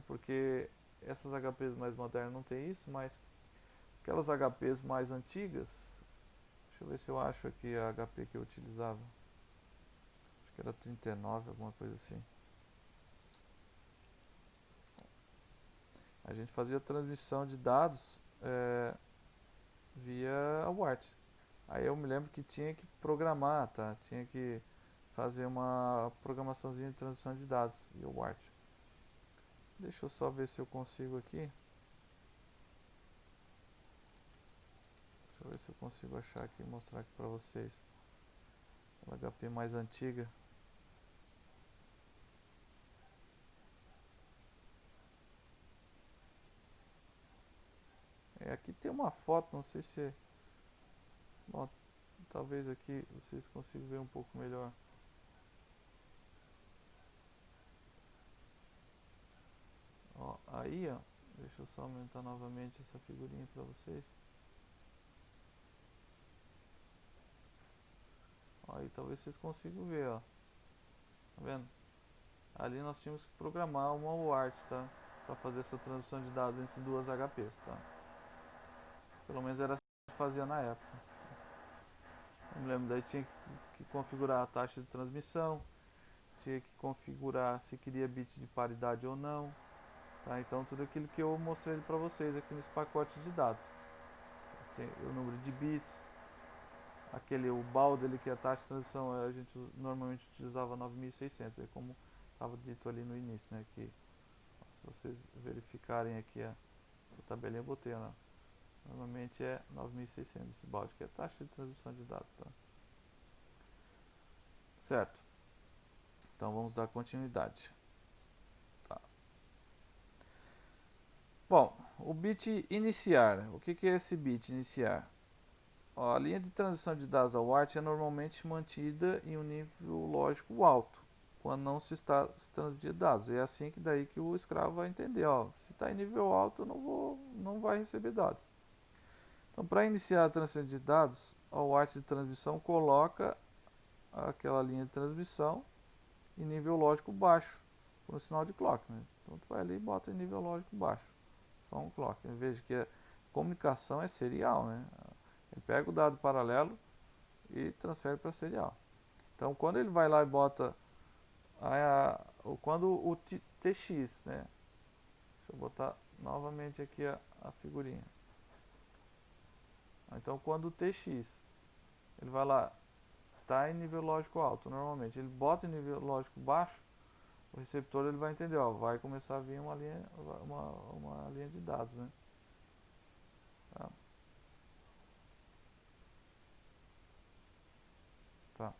Porque essas HPs mais modernas não tem isso, mas aquelas HPs mais antigas, deixa eu ver se eu acho aqui a HP que eu utilizava. Acho que era 39, alguma coisa assim. A gente fazia transmissão de dados via a WART. Aí eu me lembro que tinha que programar, tá? Tinha que fazer uma programaçãozinha de transmissão de dados via WART. Deixa eu só ver se eu consigo aqui. Deixa eu ver se eu consigo achar aqui e mostrar aqui para vocês. A HP mais antiga. Aqui tem uma foto, não sei se... Bom, talvez aqui vocês consigam ver um pouco melhor. Ó, aí, ó, deixa eu só aumentar novamente essa figurinha para vocês. Ó, aí talvez vocês consigam ver, ó. Tá vendo? Ali nós tínhamos que programar uma UART, tá? Para fazer essa transmissão de dados entre duas HPs, tá? Pelo menos era assim que fazia na época. Eu me lembro, daí tinha que configurar a taxa de transmissão, tinha que configurar se queria bit de paridade ou não, tá? Então tudo aquilo que eu mostrei para vocês aqui nesse pacote de dados. Tem o número de bits, o balde ali que é a taxa de transmissão, a gente normalmente utilizava 9600, como estava dito ali no início, né? Que se vocês verificarem aqui a tabelinha, eu botei, né? Normalmente é 9600 esse balde, que é a taxa de transmissão de dados, tá? Certo. Então vamos dar continuidade. Tá. Bom, o bit iniciar. O que é esse bit iniciar? Ó, a linha de transmissão de dados ao WART é normalmente mantida em um nível lógico alto, quando não se está transmitindo dados. É assim que daí que o escravo vai entender, ó, se está em nível alto, não vai receber dados. Então, para iniciar a transferência de dados, o WART de transmissão coloca aquela linha de transmissão em nível lógico baixo, por um sinal de clock, né? Então, tu vai ali e bota em nível lógico baixo, só um clock. Veja que a comunicação é serial, né? Ele pega o dado paralelo e transfere para serial. Então, quando ele vai lá e bota quando o TX, né? Deixa eu botar novamente aqui a figurinha. Então, quando o TX, ele vai lá, está em nível lógico alto, normalmente, ele bota em nível lógico baixo, o receptor ele vai entender, ó, vai começar a vir uma linha de dados, né? Tá. Tá.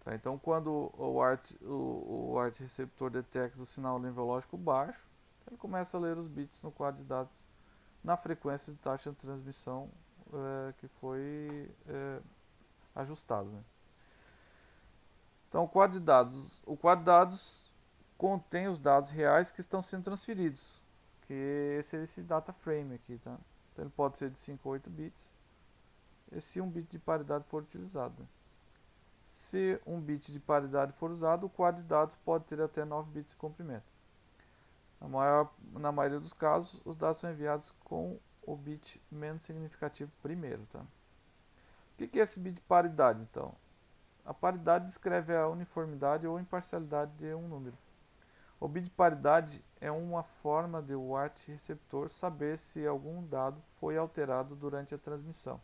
Tá, então, quando o ART receptor detecta o sinal nível lógico baixo, ele começa a ler os bits no quadro de dados na frequência de taxa de transmissão que foi ajustado, né? Então, o quadro de dados contém os dados reais que estão sendo transferidos, que esse é esse data frame aqui, tá? Então, ele pode ser de 5 ou 8 bits, e se um bit de paridade for utilizado. Se um bit de paridade for usado, o quadro de dados pode ter até 9 bits de comprimento. Na maioria dos casos, os dados são enviados com o bit menos significativo primeiro, tá? O que é esse bit de paridade, então? A paridade descreve a uniformidade ou imparcialidade de um número. O bit de paridade é uma forma de o ART receptor saber se algum dado foi alterado durante a transmissão.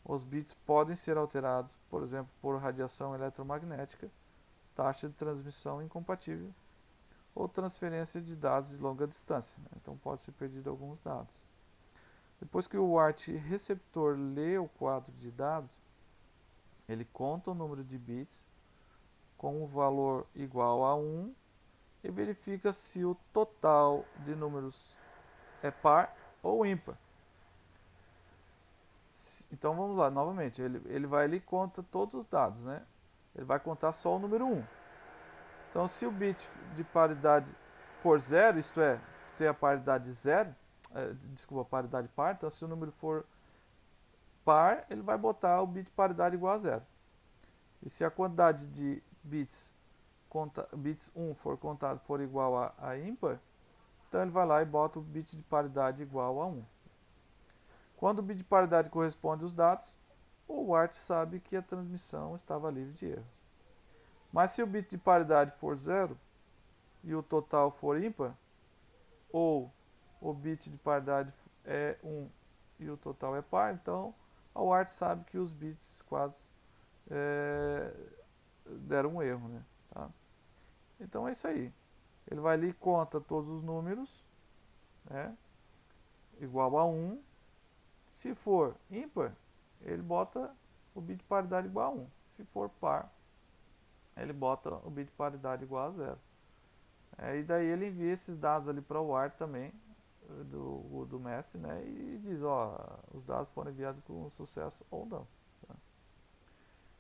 Os bits podem ser alterados, por exemplo, por radiação eletromagnética, taxa de transmissão incompatível ou transferência de dados de longa distância. Então pode ser perdido alguns dados. Depois que o ART receptor lê o quadro de dados, ele conta o número de bits com um valor igual a 1 e verifica se o total de números é par ou ímpar. Então vamos lá, novamente, ele vai ali e conta todos os dados, né? Ele vai contar só o número 1. Então se o bit de paridade for 0, isto é, ter a paridade 0, desculpa, a paridade par, então se o número for par, ele vai botar o bit de paridade igual a 0. E se a quantidade de bits 1 for igual a ímpar, então ele vai lá e bota o bit de paridade igual a 1. Quando o bit de paridade corresponde aos dados, o WART sabe que a transmissão estava livre de erros. Mas se o bit de paridade for 0 e o total for ímpar, ou o bit de paridade é 1 e o total é par, então a WART sabe que os bits quase deram um erro, né? Tá? Então é isso aí. Ele vai ali e conta todos os números, né, igual a 1. Se for ímpar, ele bota o bit de paridade igual a 1. Se for par, ele bota o bit de paridade igual a 0. E daí ele envia esses dados ali para o WART também, do mestre, né, e diz, ó, os dados foram enviados com sucesso ou não. Tá?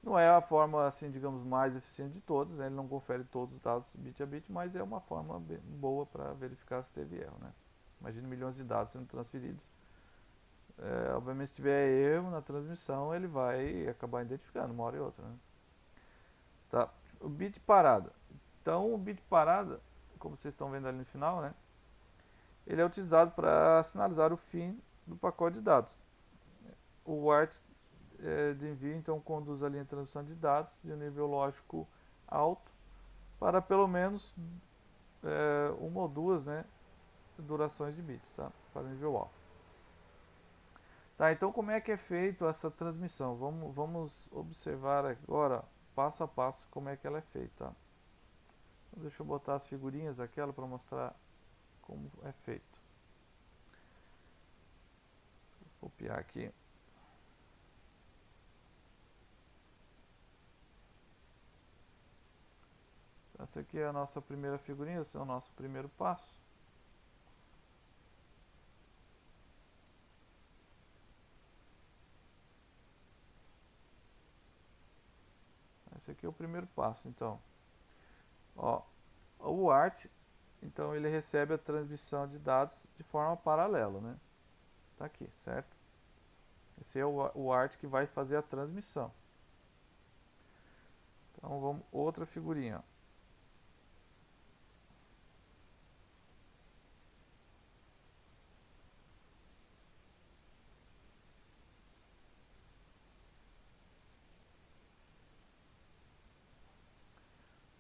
Não é a forma, assim, digamos, mais eficiente de todas, né? Ele não confere todos os dados bit a bit, mas é uma forma boa para verificar se teve erro, né? Imagine milhões de dados sendo transferidos. Obviamente, se tiver erro na transmissão, ele vai acabar identificando uma hora e outra, né? Tá? O bit parada. Então, o bit parada, como vocês estão vendo ali no final, né? Ele é utilizado para sinalizar o fim do pacote de dados. O WART de envio, então, conduz ali a transmissão de dados de um nível lógico alto para pelo menos uma ou duas, né, durações de bits, tá? Para o nível alto. Tá, então como é que é feito essa transmissão? Vamos observar agora, passo a passo, como é que ela é feita. Tá? Então, deixa eu botar as figurinhas aquela para mostrar como é feito. Vou copiar aqui. Essa aqui é a nossa primeira figurinha, esse é o nosso primeiro passo. Esse aqui é o primeiro passo, então. Ó, o WART, então ele recebe a transmissão de dados de forma paralela, né? Tá aqui, certo? Esse é o WART que vai fazer a transmissão. Então vamos outra figurinha.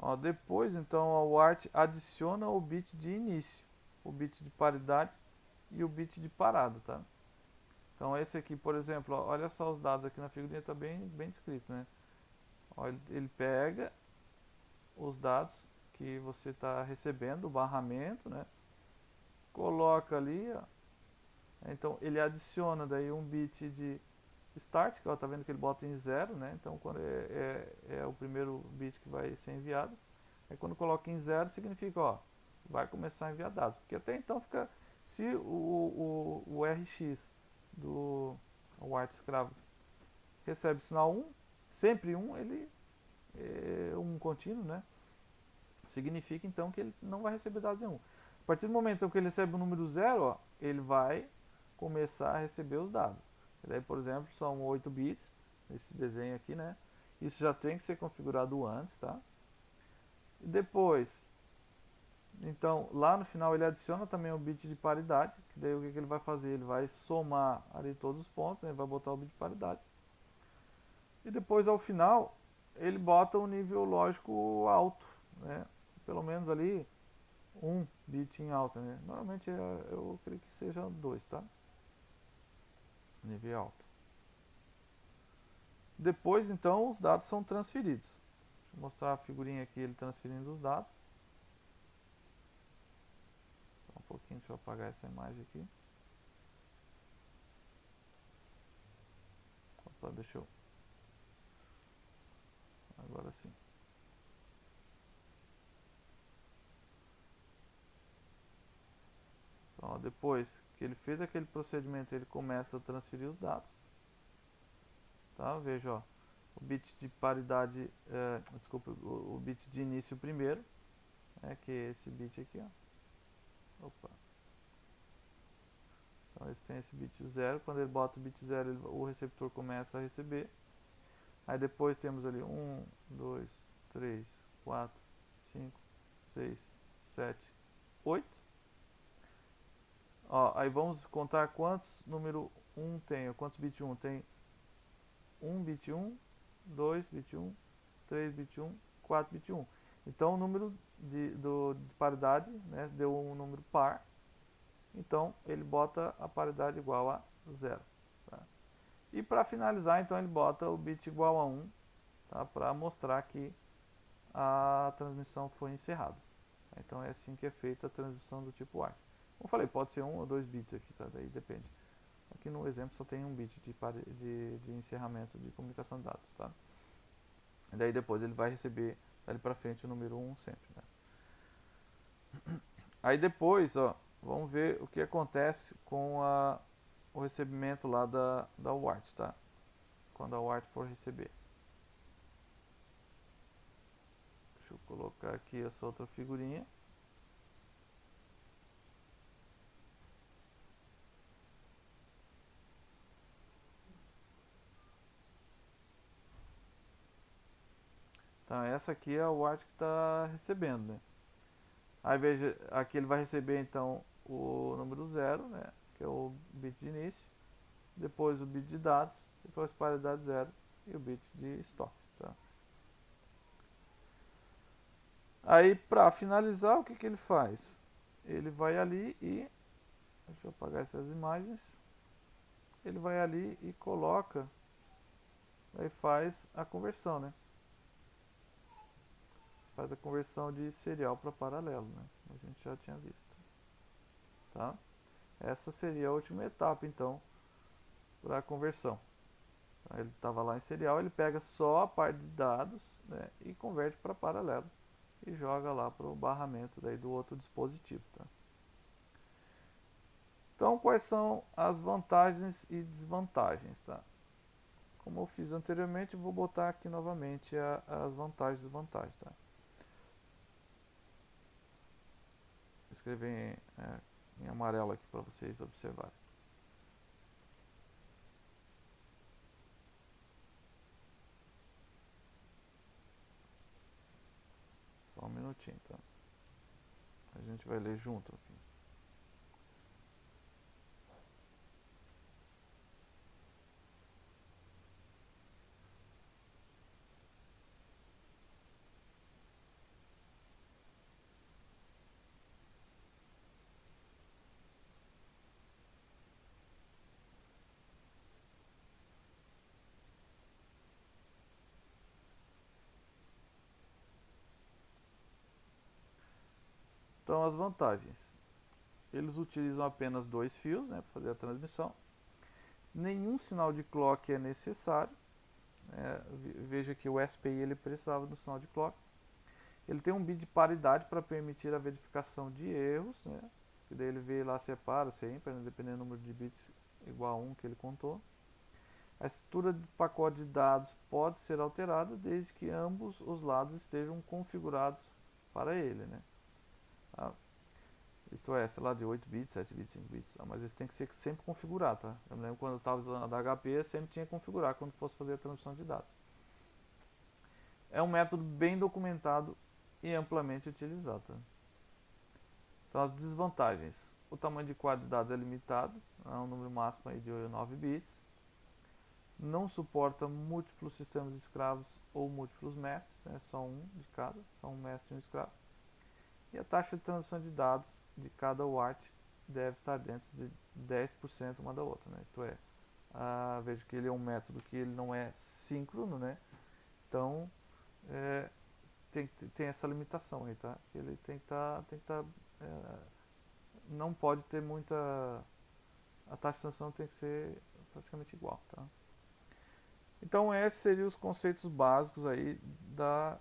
Ó, depois, então, o WART adiciona o bit de início, o bit de paridade e o bit de parada, tá? Então, esse aqui, por exemplo, ó, olha só os dados aqui na figurinha, está bem descrito, né? Ó, ele pega os dados que você está recebendo, o barramento, né? Coloca ali, ó. Então, ele adiciona daí um bit de start, que ó, tá vendo que ele bota em 0, né? Então, quando é o primeiro bit que vai ser enviado. Aí quando coloca em 0 significa, ó, vai começar a enviar dados. Porque até então fica, se o RX do WART escravo recebe sinal 1, sempre 1, ele é um contínuo, né? Significa então que ele não vai receber dados nenhum. A partir do momento que ele recebe o número 0, ó, ele vai começar a receber os dados. E daí, por exemplo, são 8 bits, esse desenho aqui, né? Isso já tem que ser configurado antes, tá? E depois, então, lá no final ele adiciona também o bit de paridade, que daí o que ele vai fazer? Ele vai somar ali todos os pontos, né? Ele vai botar o bit de paridade. E depois, ao final, ele bota um nível lógico alto, né? Pelo menos ali um bit em alto, né? Normalmente eu creio que seja 2, tá? Nível alto. Depois, então, os dados são transferidos. Deixa eu mostrar a figurinha aqui, ele transferindo os dados. Só um pouquinho, deixa eu apagar essa imagem aqui. Opa, deixa eu... Agora sim. depois que ele fez aquele procedimento, ele começa a transferir os dados. Tá? Veja, ó, o bit de paridade, desculpa, o bit de início primeiro, que é esse bit aqui, ó. Opa. Então eles têm esse bit 0, quando ele bota o bit 0, o receptor começa a receber. Aí depois temos ali 1, 2, 3, 4, 5, 6, 7, 8. Ó, aí vamos contar quantos número 1 tem, quantos bit 1 tem. 1 bit 1, 2 bit 1, 3 bit 1, 4 bit 1. Então o número de paridade, né, deu um número par. Então ele bota a paridade igual a 0. Tá? E para finalizar, então ele bota o bit igual a 1, tá, para mostrar que a transmissão foi encerrada. Então é assim que é feita a transmissão do tipo ART. Como eu falei, pode ser 1 ou 2 bits aqui, tá? Daí depende. Aqui no exemplo só tem um bit de encerramento de comunicação de dados, tá? E daí depois ele vai receber dali para frente o número 1 sempre, né? Aí depois, ó, vamos ver o que acontece com o recebimento lá da UART, tá? Quando a UART for receber. Deixa eu colocar aqui essa outra figurinha. Então essa aqui é a UART que está recebendo, né? Aí veja, aqui ele vai receber então o número 0, né, que é o bit de início, depois o bit de dados, depois paridade 0 e o bit de estoque. Tá? Aí para finalizar, o que ele faz? Ele vai ali e, deixa eu apagar essas imagens, ele vai ali e coloca, aí faz a conversão, né? Faz a conversão de serial para paralelo, né? A gente já tinha visto. Tá? Essa seria a última etapa, então, para a conversão. Ele estava lá em serial, ele pega só a parte de dados, né, e converte para paralelo e joga lá para o barramento daí do outro dispositivo. Tá? Então, quais são as vantagens e desvantagens? Tá? Como eu fiz anteriormente, vou botar aqui novamente as vantagens e desvantagens. Tá? Vou escrever em amarelo aqui para vocês observarem. Só um minutinho, tá? A gente vai ler junto aqui. Então, as vantagens. Eles utilizam apenas 2 fios, né, para fazer a transmissão. Nenhum sinal de clock é necessário. Veja que o SPI ele precisava do sinal de clock. Ele tem um bit de paridade para permitir a verificação de erros, né, que daí ele vê lá separa, se é ímpar, né, dependendo do número de bits igual a 1 que ele contou. A estrutura do pacote de dados pode ser alterada desde que ambos os lados estejam configurados para ele, né. Tá? Isto é, sei lá, de 8 bits, 7 bits, 5 bits. Mas isso tem que ser sempre configurado, tá? Eu me lembro quando eu estava usando a da HP, sempre tinha que configurar quando fosse fazer a transmissão de dados. É um método bem documentado e amplamente utilizado. Tá? Então, as desvantagens. O tamanho de quadro de dados é limitado, um número máximo aí de 9 bits. Não suporta múltiplos sistemas de escravos ou múltiplos mestres, né? Só um de cada, só um mestre e um escravo. E a taxa de transmissão de dados de cada UART deve estar dentro de 10% uma da outra, né? Isto é, veja que ele é um método que ele não é síncrono, né? Então tem essa limitação aí, tá? Que ele tem que estar não pode ter muita, a taxa de transmissão tem que ser praticamente igual, tá? Então esses seriam os conceitos básicos aí da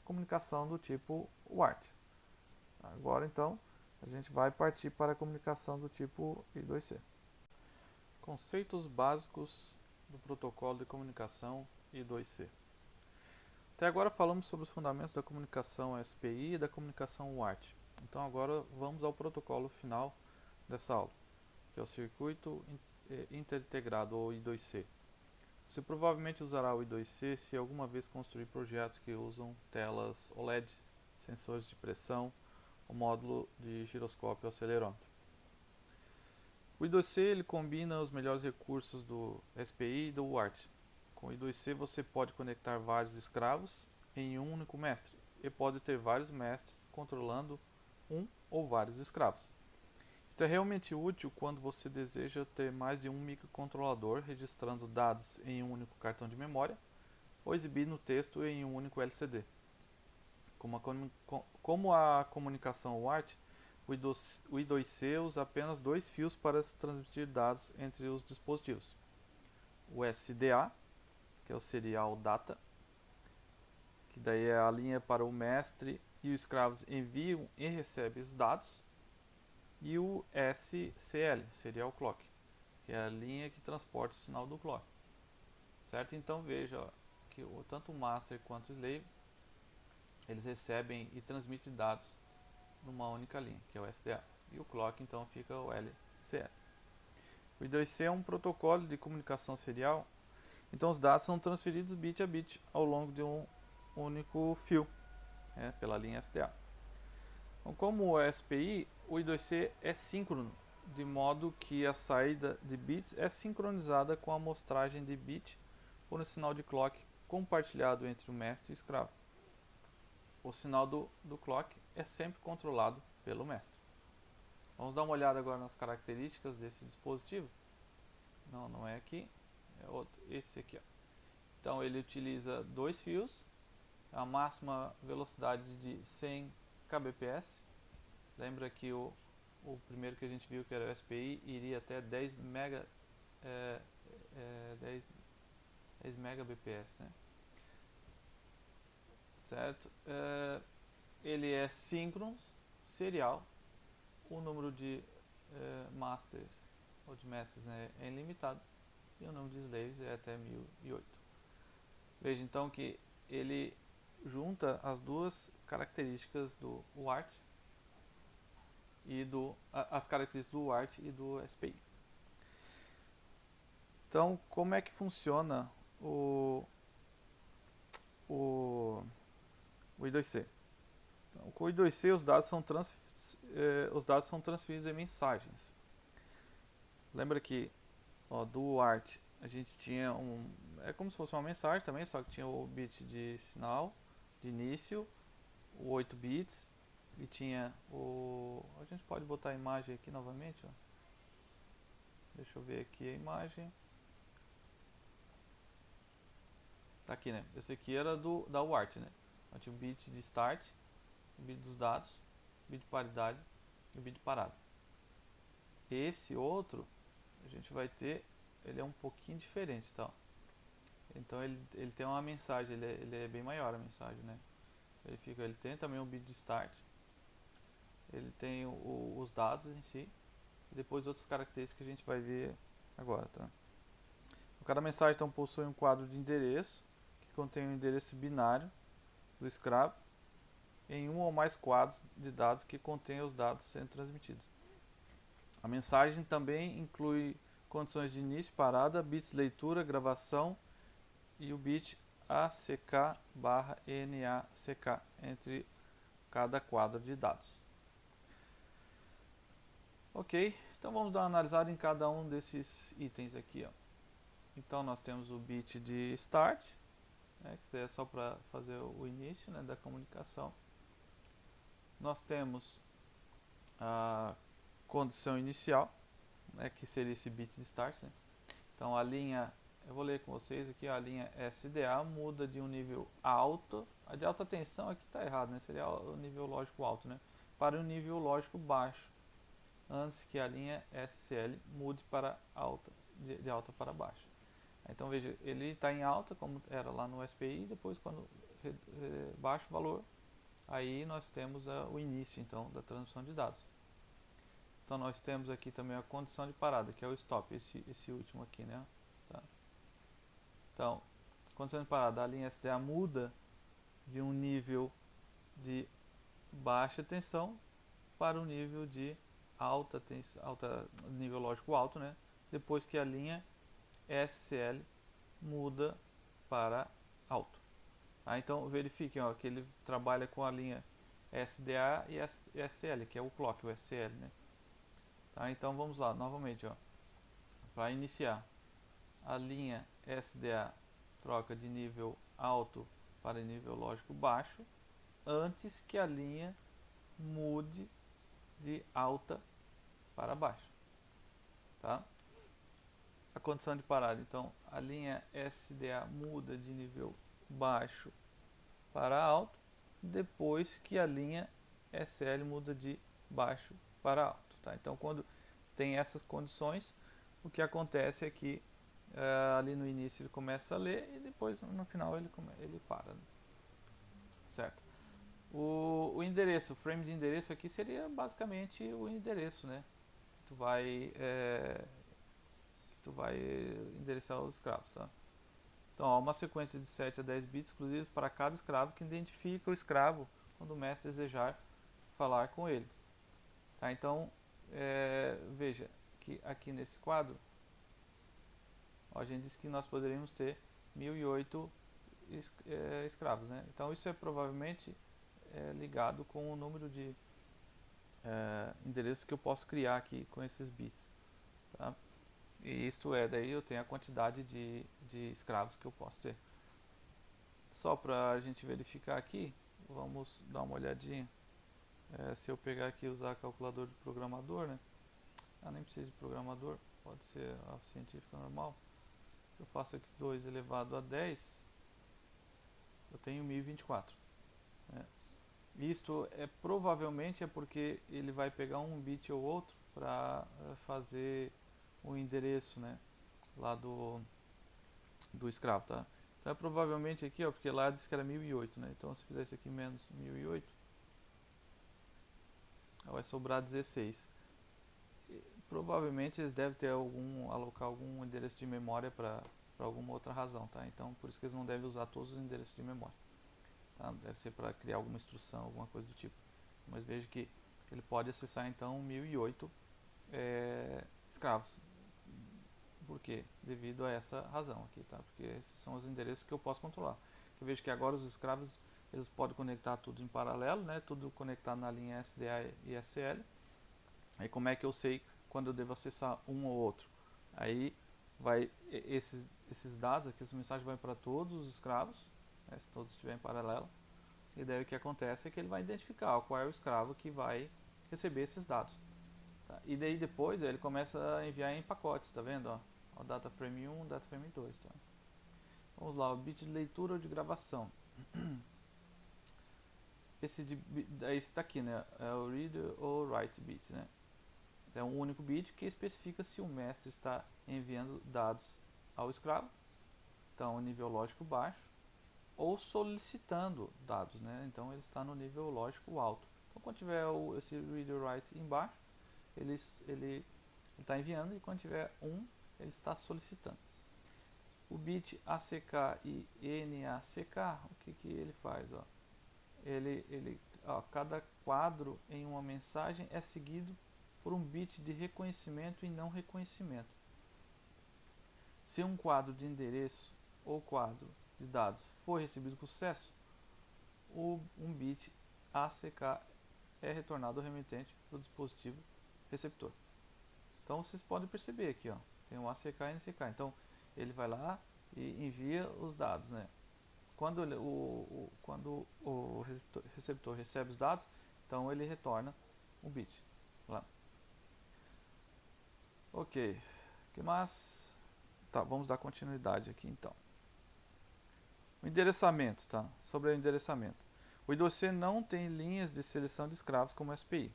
comunicação do tipo UART. Agora então a gente vai partir para a comunicação do tipo I2C. Conceitos básicos do protocolo de comunicação I2C. Até agora falamos sobre os fundamentos da comunicação SPI e da comunicação UART. Então agora vamos ao protocolo final dessa aula, que é o Circuito Interintegrado, ou I2C. Você provavelmente usará o I2C se alguma vez construir projetos que usam telas OLED, sensores de pressão, ou módulo de giroscópio acelerômetro. O I2C ele combina os melhores recursos do SPI e do UART. Com o I2C você pode conectar vários escravos em um único mestre e pode ter vários mestres controlando um ou vários escravos. Isso é realmente útil quando você deseja ter mais de um microcontrolador registrando dados em um único cartão de memória ou exibindo texto em um único LCD. Como a comunicação UART, o I2C usa apenas dois fios para transmitir dados entre os dispositivos. O SDA, que é o Serial Data, que daí é a linha para o mestre e os escravos enviam e recebem os dados, e o SCL, Serial Clock, que é a linha que transporta o sinal do clock. Certo? Então veja que tanto o master quanto o slave eles recebem e transmitem dados numa única linha, que é o SDA. E o clock então fica o LCL. O I2C é um protocolo de comunicação serial, então os dados são transferidos bit a bit ao longo de um único fio, pela linha SDA. Então, como o SPI, o I2C é síncrono, de modo que a saída de bits é sincronizada com a amostragem de bit por um sinal de clock compartilhado entre o mestre e o escravo. O sinal do clock é sempre controlado pelo mestre. Vamos dar uma olhada agora nas características desse dispositivo. Não é aqui, é outro, esse aqui. Ó. Então ele utiliza dois fios, a máxima velocidade de 100 kbps. Lembra que o primeiro que a gente viu, que era o SPI, iria até 10 megabps, né? Certo? Ele é síncrono, serial, o número de masters ou de mestres, né, é ilimitado e o número de slaves é até 1008. Veja então que ele junta as duas características do UART e as características do UART e do SPI. Então, como é que funciona o I2C? Então, com o I2C os dados são transferidos em mensagens. Lembra que do UART a gente tinha é como se fosse uma mensagem também, só que tinha o bit de sinal de início, o 8 bits, e tinha a gente pode botar a imagem aqui novamente, ó. Deixa eu ver aqui a imagem. Tá aqui, né? Esse aqui era da UART, né? Então, tinha o bit de start, o bit dos dados, o bit de paridade e o bit de parada. Esse outro a gente vai ter, ele é um pouquinho diferente, tá? Então ele tem uma mensagem, ele é bem maior a mensagem, né? Ele tem também um bit de start, ele tem os dados em si, e depois outras características que a gente vai ver agora, tá? Cada mensagem então possui um quadro de endereço, que contém o endereço binário do escravo, em um ou mais quadros de dados que contêm os dados sendo transmitidos. A mensagem também inclui condições de início, parada, bits de leitura, gravação e o bit ACK/NACK entre cada quadro de dados. Ok, então vamos dar uma analisada em cada um desses itens aqui. Ó. Então nós temos o bit de start, que é só para fazer o início, né, da comunicação. Nós temos a condição inicial, que seria esse bit de start. Né? Então a linha, eu vou ler com vocês aqui, a linha SDA muda de um nível alto, a de alta tensão aqui está errado, né? Seria o nível lógico alto, né? Para o nível lógico baixo, antes que a linha SCL mude para alta, de alta para baixo. Então veja, ele está em alta, como era lá no SPI, depois quando baixa o valor, aí nós temos o início então da transmissão de dados. Então nós temos aqui também a condição de parada, que é o stop, esse último aqui, né? Tá. Então, condição de parada, a linha SDA muda de um nível de baixa tensão para um nível de alta tensão, nível lógico alto, né? Depois que a linha SCL muda para alto. Tá? Então verifiquem ó, que ele trabalha com a linha SDA e SL, que é o clock, o SL, né? Tá? Então vamos lá, novamente, para iniciar, a linha SDA troca de nível alto para nível lógico baixo antes que a linha mude de alta para baixo. Tá? A condição de parada, então a linha SDA muda de nível baixo para alto depois que a linha SL muda de baixo para alto. Tá? Então quando tem essas condições, o que acontece é que ali no início ele começa a ler e depois no final ele para. Né? Certo? O endereço, o frame de endereço aqui seria basicamente o endereço, né? Que tu vai endereçar os escravos, tá? Então, há uma sequência de 7 a 10 bits exclusivos para cada escravo que identifica o escravo quando o mestre desejar falar com ele. Tá? Então, veja que aqui nesse quadro, a gente disse que nós poderíamos ter 1008 escravos, né? Então, isso é provavelmente ligado com o número de endereços que eu posso criar aqui com esses bits. Tá? E isto daí eu tenho a quantidade de escravos que eu posso ter. Só para a gente verificar aqui, vamos dar uma olhadinha. Se eu pegar aqui e usar calculador de programador, né? Nem precisa de programador, pode ser a científica normal. Se eu faço aqui 2 elevado a 10, eu tenho 1024. Né? Isto provavelmente é porque ele vai pegar um bit ou outro para fazer o endereço, né, lá do escravo, tá? Então provavelmente aqui, porque lá disse que era 1008, né? Então se fizer isso aqui menos 1008, vai sobrar 16. Provavelmente eles devem ter alocar algum endereço de memória para alguma outra razão, tá? Então por isso que eles não devem usar todos os endereços de memória. Tá? Deve ser para criar alguma instrução, alguma coisa do tipo. Mas veja que ele pode acessar então 1008 escravos. Por quê? Devido a essa razão aqui, tá? Porque esses são os endereços que eu posso controlar. Eu vejo que agora os escravos eles podem conectar tudo em paralelo, né? Tudo conectado na linha SDA e SL. Aí como é que eu sei quando eu devo acessar um ou outro? Aí vai esses dados aqui, essa mensagem vai para todos os escravos, né? Se todos estiverem em paralelo. E daí o que acontece é que ele vai identificar qual é o escravo que vai receber esses dados. Tá? E daí depois ele começa a enviar em pacotes, tá vendo? Ó? O data frame 1, data frame 2. Tá? Vamos lá, o bit de leitura ou de gravação. Esse está aqui, né? É o read ou write bit, né? É um único bit que especifica se o mestre está enviando dados ao escravo, então nível lógico baixo, ou solicitando dados, né? Então ele está no nível lógico alto. Então quando tiver esse read or write embaixo, ele está enviando, e quando tiver ele está solicitando. O bit ACK e NACK, o que ele faz? Ó? Cada quadro em uma mensagem é seguido por um bit de reconhecimento e não reconhecimento. Se um quadro de endereço ou quadro de dados for recebido com sucesso, um bit ACK é retornado ao remetente do dispositivo receptor. Então vocês podem perceber aqui, tem um ACK e NCK. Então ele vai lá e envia os dados, né? Quando o receptor recebe os dados, então ele retorna um bit lá. Ok, o que mais? Tá, vamos dar continuidade aqui então. O endereçamento, tá? Sobre o endereçamento. O I2C não tem linhas de seleção de escravos como SPI.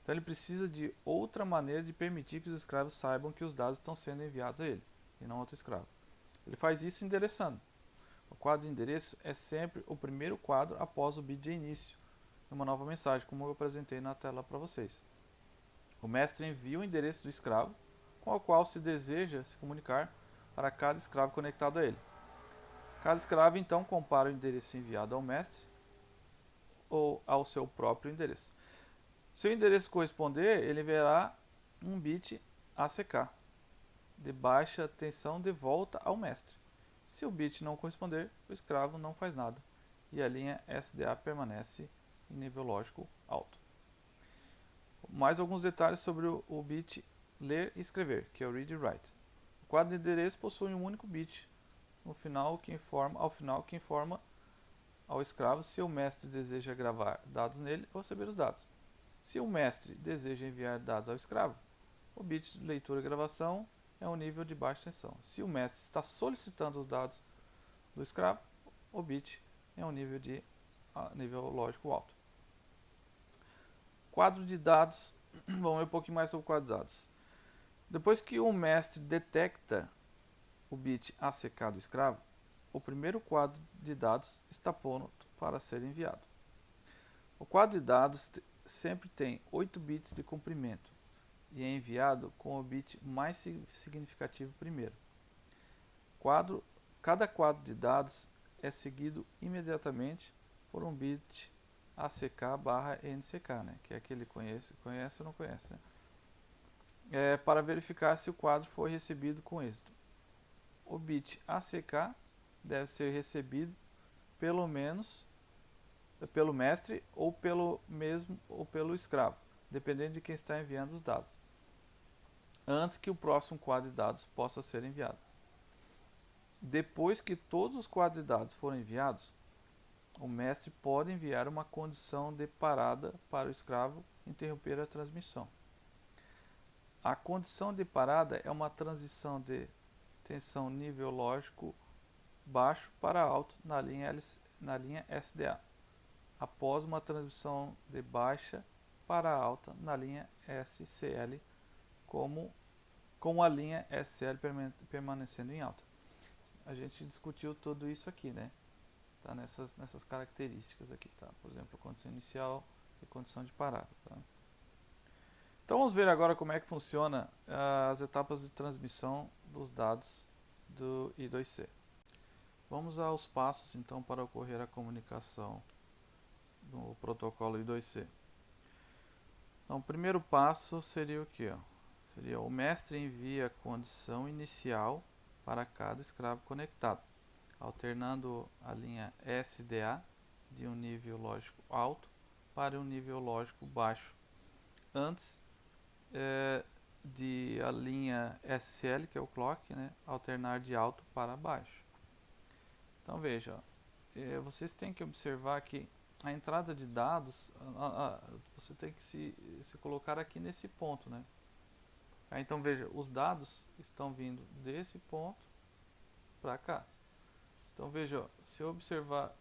Então ele precisa de outra maneira de permitir que os escravos saibam que os dados estão sendo enviados a ele, e não a outro escravo. Ele faz isso endereçando. O quadro de endereço é sempre o primeiro quadro após o bit de início de uma nova mensagem, como eu apresentei na tela para vocês. O mestre envia o endereço do escravo, com o qual se deseja se comunicar para cada escravo conectado a ele. Cada escravo então compara o endereço enviado ao mestre ou ao seu próprio endereço. Se o endereço corresponder, ele verá um bit ACK de baixa tensão de volta ao mestre. Se o bit não corresponder, o escravo não faz nada e a linha SDA permanece em nível lógico alto. Mais alguns detalhes sobre o bit ler e escrever, que é o read e write. O quadro de endereço possui um único bit ao final que informa ao escravo se o mestre deseja gravar dados nele ou receber os dados. Se o mestre deseja enviar dados ao escravo, o bit de leitura e gravação é um nível de baixa tensão. Se o mestre está solicitando os dados do escravo, o bit é um nível lógico alto. Quadro de dados. Vamos ver um pouquinho mais sobre o quadro de dados. Depois que o mestre detecta o bit ACK do escravo, o primeiro quadro de dados está pronto para ser enviado. O quadro de dados sempre tem 8 bits de comprimento e é enviado com o bit mais significativo primeiro. Cada quadro de dados é seguido imediatamente por um bit ACK/NCK, né? Que é aquele conhece ou não conhece, né? Para verificar se o quadro foi recebido com êxito. O bit ACK deve ser recebido pelo mestre ou pelo escravo, dependendo de quem está enviando os dados, antes que o próximo quadro de dados possa ser enviado. Depois que todos os quadros de dados forem enviados, o mestre pode enviar uma condição de parada para o escravo interromper a transmissão. A condição de parada é uma transição de tensão nível lógico baixo para alto na linha SDA, após uma transmissão de baixa para alta na linha SCL, com a linha SCL permanecendo em alta. A gente discutiu tudo isso aqui, né? Tá nessas características aqui, tá? Por exemplo, condição inicial e condição de parada, tá? Então vamos ver agora como é que funciona as etapas de transmissão dos dados do I2C. Vamos aos passos então para ocorrer a comunicação do protocolo I2C. Então o primeiro passo seria o que? Seria o mestre envia a condição inicial para cada escravo conectado, alternando a linha SDA de um nível lógico alto para um nível lógico baixo, antes de a linha SCL, que é o clock, né, alternar de alto para baixo. Então veja, vocês têm que observar que a entrada de dados, você tem que se colocar aqui nesse ponto, né? Então veja, os dados estão vindo desse ponto para cá. Então veja, ó, se eu observar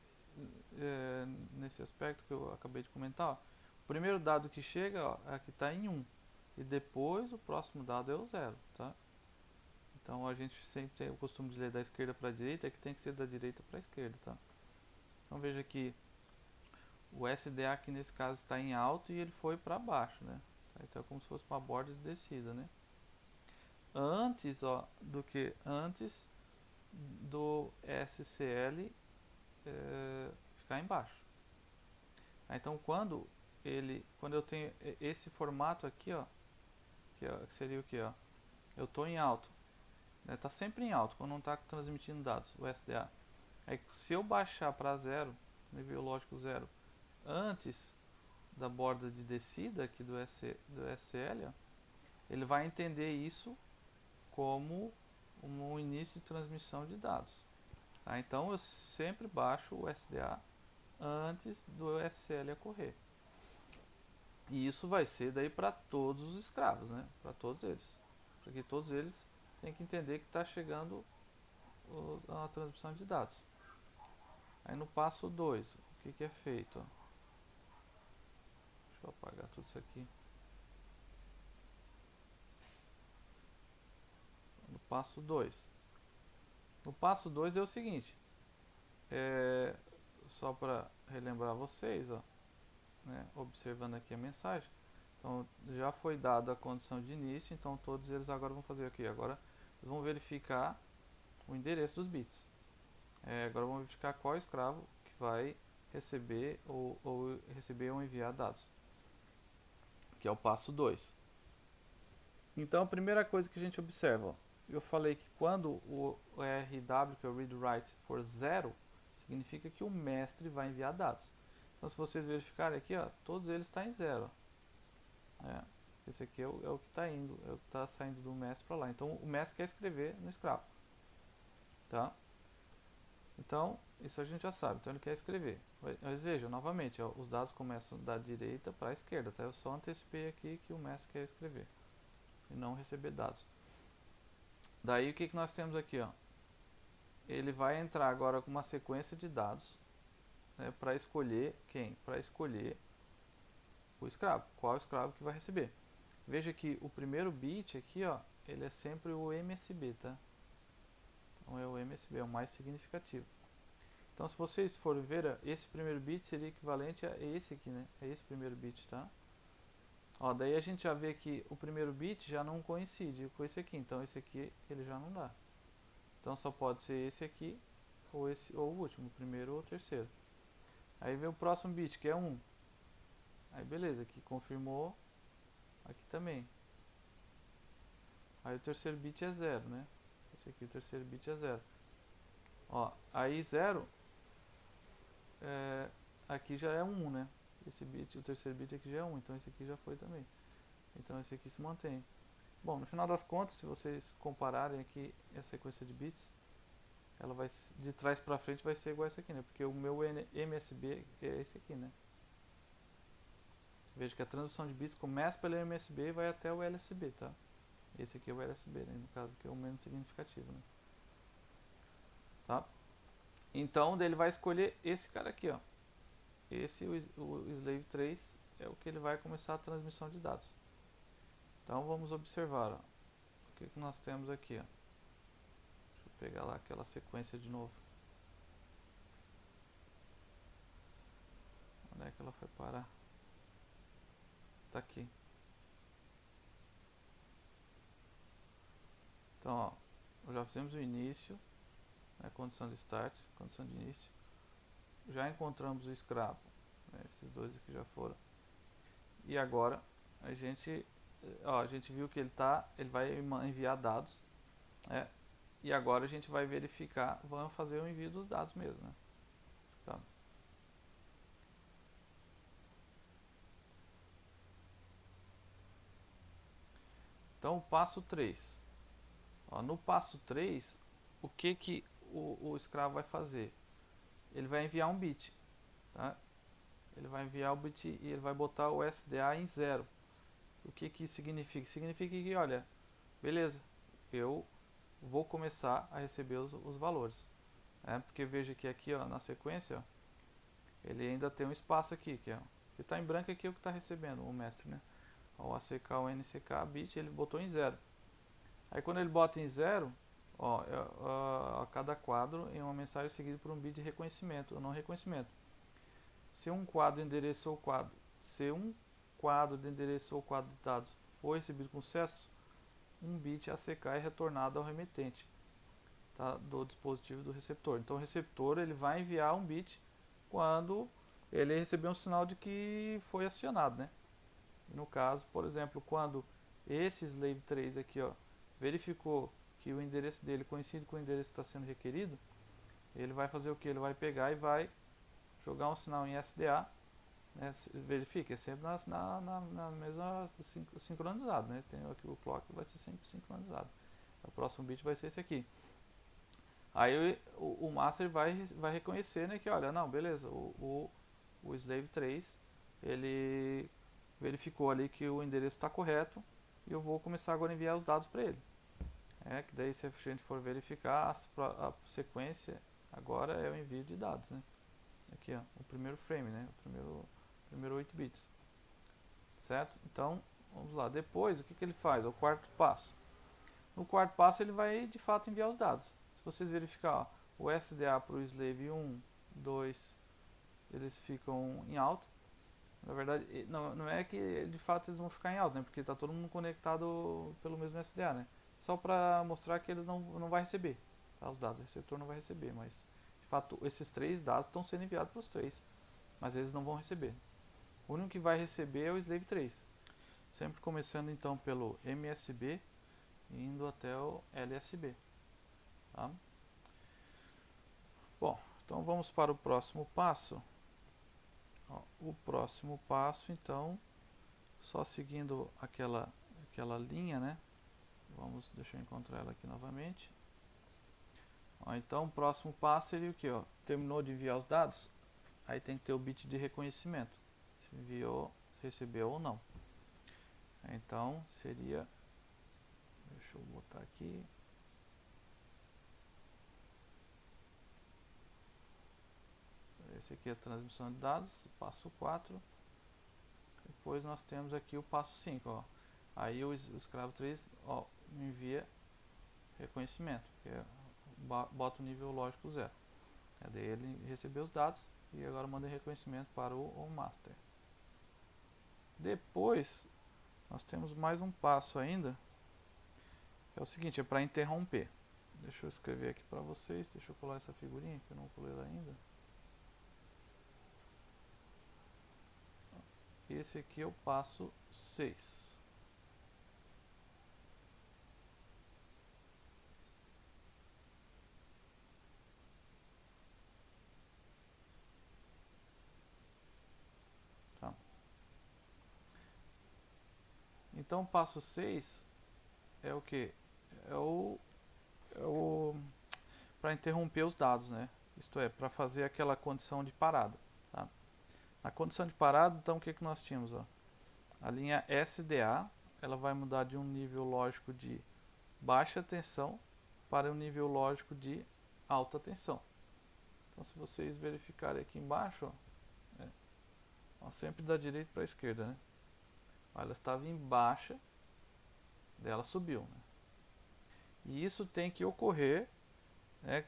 nesse aspecto que eu acabei de comentar, ó, o primeiro dado que chega, ó, aqui está em 1 e depois o próximo dado é o 0, tá? Então a gente sempre tem o costume de ler da esquerda para a direita, é que tem que ser da direita para a esquerda, tá? Então veja que o SDA aqui nesse caso está em alto e ele foi para baixo, né? Então é como se fosse uma borda de descida, né? Antes do SCL ficar embaixo. Então quando eu tenho esse formato aqui, ó, que seria o que, ó, eu estou em alto, né? Tá sempre em alto quando não está transmitindo dados, o SDA. Aí se eu baixar para 0, nível lógico 0, antes da borda de descida aqui do SCL, ó, ele vai entender isso como um início de transmissão de dados. Tá? Então eu sempre baixo o SDA antes do SCL ocorrer. E isso vai ser daí para todos os escravos, né? Para todos eles. Porque todos eles têm que entender que está chegando a transmissão de dados. Aí no passo 2, o que é feito? Ó? Deixa eu apagar tudo isso aqui. No passo 2. No passo 2 é o seguinte. Só para relembrar vocês, ó, né, observando aqui a mensagem. Então já foi dada a condição de início, então todos eles agora vão fazer aqui. Agora eles vão verificar o endereço dos bits. Agora vamos verificar qual escravo que vai receber ou receber ou enviar dados, que é o passo 2. Então a primeira coisa que a gente observa, ó, eu falei que quando o RW, que é o read write, for 0, significa que o mestre vai enviar dados. Então se vocês verificarem aqui, ó, todos eles estão em 0. Esse aqui é o que está indo, é o que está saindo do mestre para lá. Então o mestre quer escrever no escravo. Tá? Então, isso a gente já sabe. Então ele quer escrever. Mas veja, novamente, ó, os dados começam da direita para a esquerda. Tá? Eu só antecipei aqui que o mestre quer escrever e não receber dados. Daí o que nós temos aqui? Ó? Ele vai entrar agora com uma sequência de dados, né, para escolher quem? Para escolher o escravo. Qual escravo que vai receber. Veja que o primeiro bit aqui, ó, ele é sempre o MSB. Tá? Então é o MSB, é o mais significativo. Então se vocês forem ver, esse primeiro bit seria equivalente a esse aqui, né? É esse primeiro bit, tá? Ó, daí a gente já vê que o primeiro bit já não coincide com esse aqui, então esse aqui ele já não dá. Então só pode ser esse aqui ou esse ou o último, o primeiro ou o terceiro. Aí vem o próximo bit, que é 1. Aí beleza, aqui confirmou, aqui também. Aí o terceiro bit é 0, né? Esse aqui o terceiro bit é 0. Ó, aí 0 aqui já é 1, né? Esse bit, o terceiro bit aqui já é 1, então esse aqui já foi também. Então esse aqui se mantém. Bom, no final das contas, se vocês compararem aqui a sequência de bits, ela vai de trás para frente vai ser igual a essa aqui, né? Porque o meu MSB é esse aqui, né? Veja que a transdução de bits começa pelo MSB e vai até o LSB, tá? Esse aqui é o LSB, né? No caso que é o menos significativo, né? Tá? Então, ele vai escolher esse cara aqui, ó. Esse, o slave 3, é o que ele vai começar a transmissão de dados. Então, vamos observar, ó. O que nós temos aqui, ó. Deixa eu pegar lá aquela sequência de novo. Onde é que ela foi parar? Tá aqui. Então, ó, já fizemos o início, né, condição de start, condição de início. Já encontramos o escravo, né, esses dois aqui já foram. E agora a gente viu que ele vai enviar dados, né, e agora a gente vai verificar, vamos fazer o envio dos dados mesmo, né? Tá. Então, o passo 3. Ó, no passo 3, o que o escravo vai fazer? Ele vai enviar um bit. Tá? Ele vai enviar o bit e ele vai botar o SDA em 0. O que isso significa? Significa que, olha, beleza, eu vou começar a receber os valores. Porque veja que aqui, ó, na sequência, ó, ele ainda tem um espaço aqui, que está em branco aqui é o que está recebendo o mestre, né? O ACK, o NCK, bit, ele botou em 0. Aí quando ele bota em 0, a cada quadro em uma mensagem seguida por um bit de reconhecimento ou não reconhecimento. Se um quadro de endereço ou quadro de dados for recebido com sucesso, um bit ACK é retornado ao remetente, tá, do dispositivo do receptor. Então o receptor ele vai enviar um bit quando ele receber um sinal de que foi acionado, né? E no caso, por exemplo, quando esse slave 3 aqui, ó, verificou que o endereço dele coincide com o endereço que está sendo requerido, ele vai fazer o que? Ele vai pegar e vai jogar um sinal em SDA, né? Verifique, é sempre na mesma sincronizado, né? Tem aqui o clock, vai ser sempre sincronizado. O próximo bit vai ser esse aqui. Aí o master vai reconhecer, né, que olha, não, beleza, o slave 3 ele verificou ali que o endereço está correto e eu vou começar agora a enviar os dados para ele. Que daí se a gente for verificar a sequência agora é o envio de dados, né? Aqui, ó, o primeiro frame, né? O primeiro 8 bits. Certo? Então, vamos lá. Depois, o que ele faz? O quarto passo. No quarto passo, ele vai de fato enviar os dados. Se vocês verificar, ó, o SDA para o slave 1, 2, eles ficam em alta. Na verdade, não é que de fato eles vão ficar em alta, né? Porque está todo mundo conectado pelo mesmo SDA, né? Só para mostrar que ele não vai receber, tá? Os dados, o receptor não vai receber, mas de fato esses três dados estão sendo enviados para os três, mas eles não vão receber. O único que vai receber é o slave 3. Sempre começando então pelo MSB e indo até o LSB. Tá? Bom, então vamos para o próximo passo. Ó, o próximo passo, então, só seguindo aquela linha, né? Deixa eu encontrar ela aqui novamente. Ó, então, o próximo passo seria o que? Terminou de enviar os dados, aí tem que ter o bit de reconhecimento. Se enviou, se recebeu ou não. Então, seria... Deixa eu botar aqui. Esse aqui é a transmissão de dados, passo 4. Depois nós temos aqui o passo 5. Ó. Aí o escravo 3 me envia reconhecimento, que é, bota o nível lógico 0. Daí ele recebeu os dados e agora manda reconhecimento para o master. Depois nós temos mais um passo ainda, que é o seguinte, é para interromper. Deixa eu escrever aqui para vocês, deixa eu colar essa figurinha que eu não colei ela ainda. Esse aqui é o passo 6. Tá. Então o passo 6 é o que? É o para interromper os dados, né? Isto é, para fazer aquela condição de parada. Tá? Na condição de parada, então o que nós tínhamos? Ó? A linha SDA, ela vai mudar de um nível lógico de baixa tensão para um nível lógico de alta tensão. Então, se vocês verificarem aqui embaixo, sempre da direita para a esquerda, né? Ela estava em baixa, daí ela subiu. Né? E isso tem que ocorrer, né,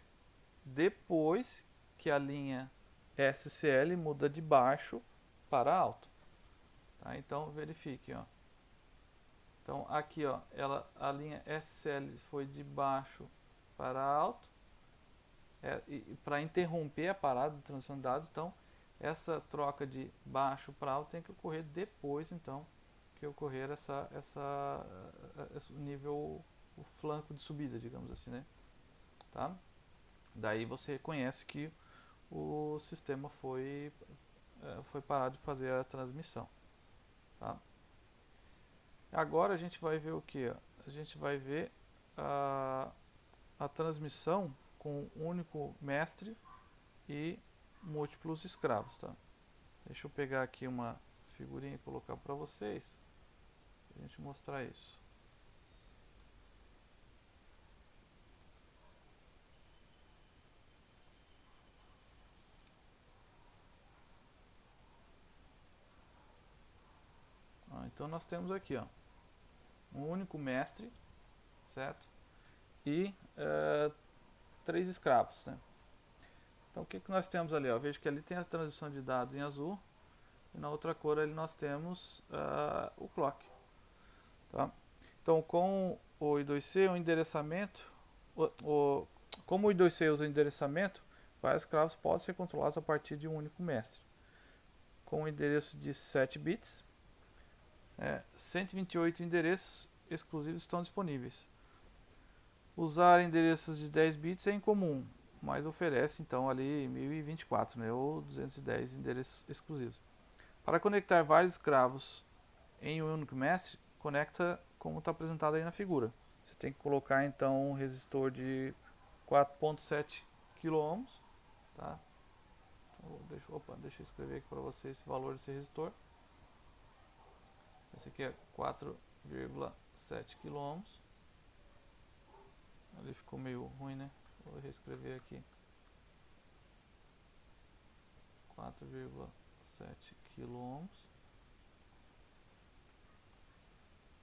depois que a linha SCL muda de baixo para alto. Tá? Então, verifique. Ó. Então, aqui ó, a linha SCL foi de baixo para alto, para interromper a parada de transmissão de dados. Então, essa troca de baixo para alto tem que ocorrer depois, então, que ocorrer esse nível, o flanco de subida, digamos assim, né? Tá? Daí você reconhece que o sistema foi parar de fazer a transmissão. Tá? Agora a gente vai ver o que? A gente vai ver a transmissão com um único mestre e múltiplos escravos. Tá? Deixa eu pegar aqui uma figurinha e colocar para vocês, para a gente mostrar isso. Então nós temos aqui um único mestre, certo? E 3 escravos. Né? Então o que nós temos ali? Veja que ali tem a transmissão de dados em azul e na outra cor ali nós temos o clock. Tá? Então com o I2C o endereçamento, como o I2C usa o endereçamento, vários escravos podem ser controlados a partir de um único mestre. Com o endereço de 7 bits, 128 endereços exclusivos estão disponíveis. Usar endereços de 10 bits é incomum, mas oferece então ali 1024, né, ou 210 endereços exclusivos. Para conectar vários escravos em um único mestre, conecta como está apresentado aí na figura. Você tem que colocar então um resistor de 4.7 kΩ, tá? Então, deixa eu escrever aqui para vocês esse valor desse resistor. Esse aqui é 4,7 kΩ. Ali ficou meio ruim, né? Vou reescrever aqui. 4,7 kΩ.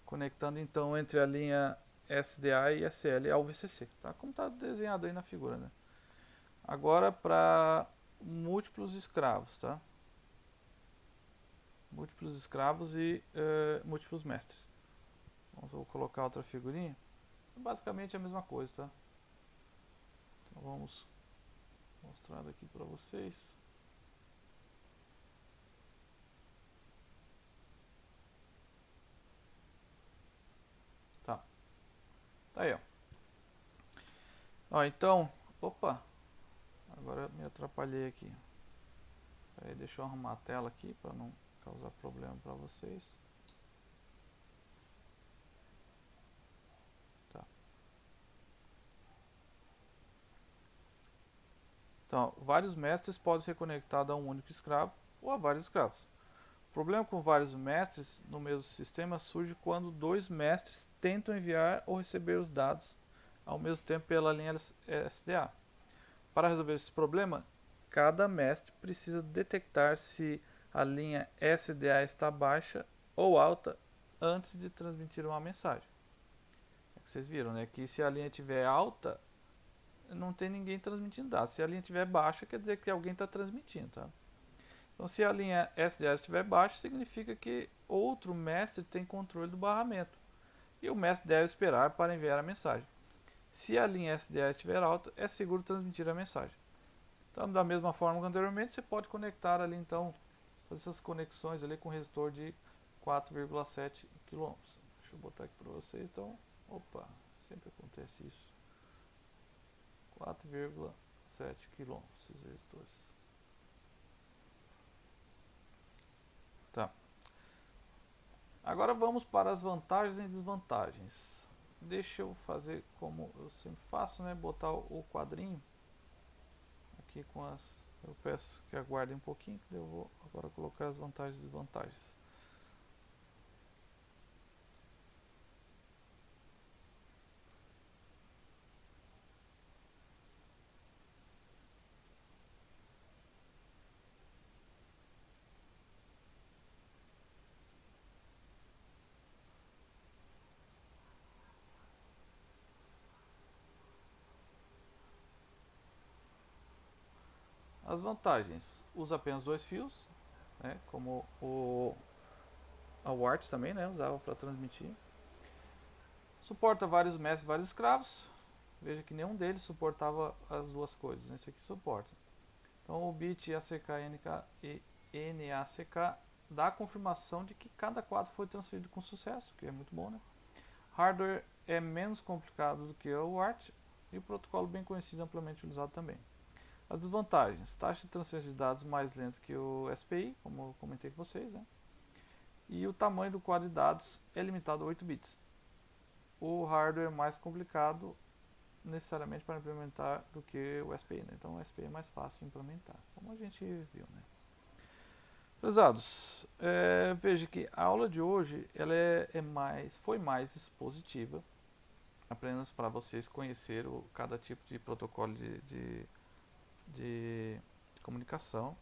Conectando então entre a linha SDA e SL ao VCC, tá? Como está desenhado aí na figura, né? Agora para múltiplos escravos, tá? múltiplos escravos e múltiplos mestres. Então, vou colocar outra figurinha. Basicamente é a mesma coisa, tá? Então vamos mostrar aqui para vocês. Tá. Tá aí, ó. Ó, então, opa. Agora me atrapalhei aqui. Aí, deixa eu arrumar a tela aqui para não causar problema para vocês. Tá. Então, vários mestres podem ser conectados a um único escravo ou a vários escravos. O problema com vários mestres no mesmo sistema surge quando dois mestres tentam enviar ou receber os dados ao mesmo tempo pela linha SDA. Para resolver esse problema, cada mestre precisa detectar se a linha SDA está baixa ou alta antes de transmitir uma mensagem. É que vocês viram, né? Que se a linha estiver alta, não tem ninguém transmitindo dados. Se a linha estiver baixa, quer dizer que alguém está transmitindo, tá? Então, se a linha SDA estiver baixa, significa que outro mestre tem controle do barramento e o mestre deve esperar para enviar a mensagem. Se a linha SDA estiver alta, é seguro transmitir a mensagem. Então, da mesma forma que anteriormente, você pode conectar ali, então, fazer essas conexões ali com resistor de 4,7 kΩ. Deixa eu botar aqui para vocês, então, opa, sempre acontece isso. 4,7 kΩ esses resistores. Tá. Agora vamos para as vantagens e desvantagens. Deixa eu fazer como eu sempre faço, né? Botar o quadrinho aqui com as... Eu peço que aguardem um pouquinho, que eu vou agora colocar as vantagens e desvantagens. As vantagens: usa apenas 2 fios, né? Como a WART também, né? Usava para transmitir. Suporta vários mestres e vários escravos. Veja que nenhum deles suportava as duas coisas. Esse aqui suporta. Então o bit ACK e NACK dá a confirmação de que cada quadro foi transferido com sucesso, que é muito bom, né? Hardware é menos complicado do que o WART e o protocolo bem conhecido e amplamente utilizado também. As desvantagens: taxa de transferência de dados mais lenta que o SPI, como eu comentei com vocês, né? E o tamanho do quadro de dados é limitado a 8 bits. O hardware é mais complicado necessariamente para implementar do que o SPI, né? Então o SPI é mais fácil de implementar, como a gente viu, né? Prezados, veja que a aula de hoje ela foi mais expositiva, apenas para vocês conhecer cada tipo de protocolo de comunicação.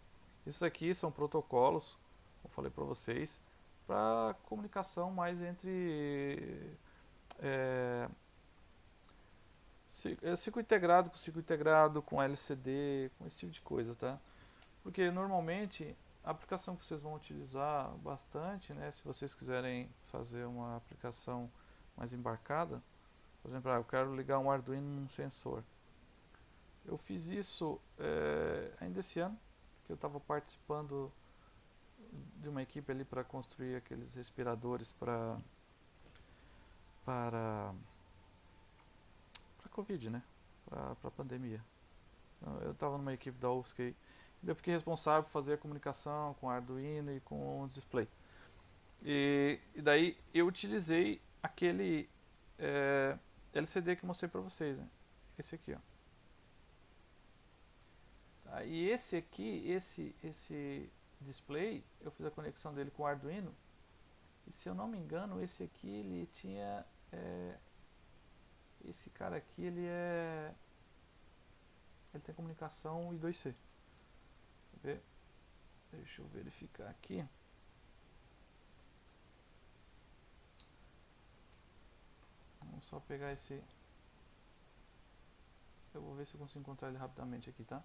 Esses aqui são protocolos, como falei para vocês, para comunicação mais entre circuito integrado com LCD, com esse tipo de coisa, tá? Porque normalmente a aplicação que vocês vão utilizar bastante, né, se vocês quiserem fazer uma aplicação mais embarcada, por exemplo, eu quero ligar um Arduino num sensor. Eu fiz isso ainda esse ano, que eu estava participando de uma equipe ali para construir aqueles respiradores para Covid, né? Para pandemia. Então, eu estava numa equipe da UFSC e eu fiquei responsável por fazer a comunicação com o Arduino e com o display. E daí eu utilizei aquele LCD que eu mostrei para vocês, né? Esse aqui, ó. Tá, e esse aqui, esse display, eu fiz a conexão dele com o Arduino. E se eu não me engano, esse aqui ele tinha esse cara aqui ele tem comunicação I2C. Deixa eu verificar aqui. Vamos só pegar esse. Eu vou ver se eu consigo encontrar ele rapidamente aqui, tá?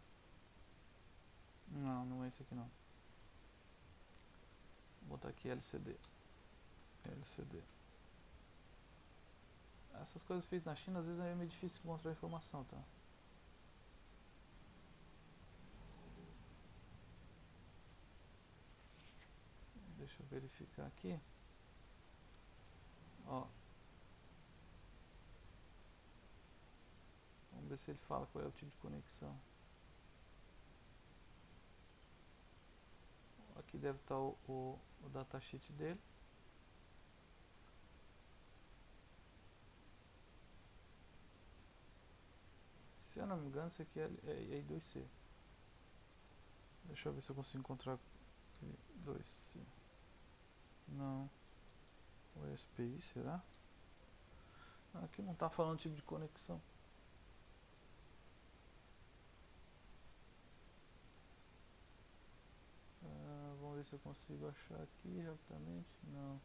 Não, não é esse aqui não. Vou botar aqui LCD. LCD. Essas coisas feitas na China, às vezes é meio difícil encontrar informação, tá? Deixa eu verificar aqui. Ó. Vamos ver se ele fala qual é o tipo de conexão. Aqui deve estar o datasheet dele. Se eu não me engano, isso aqui é I2C. Deixa eu ver se eu consigo encontrar I2C. Não. O SPI, será? Aqui não está falando tipo de conexão. Vamos ver se eu consigo achar aqui rapidamente. Não.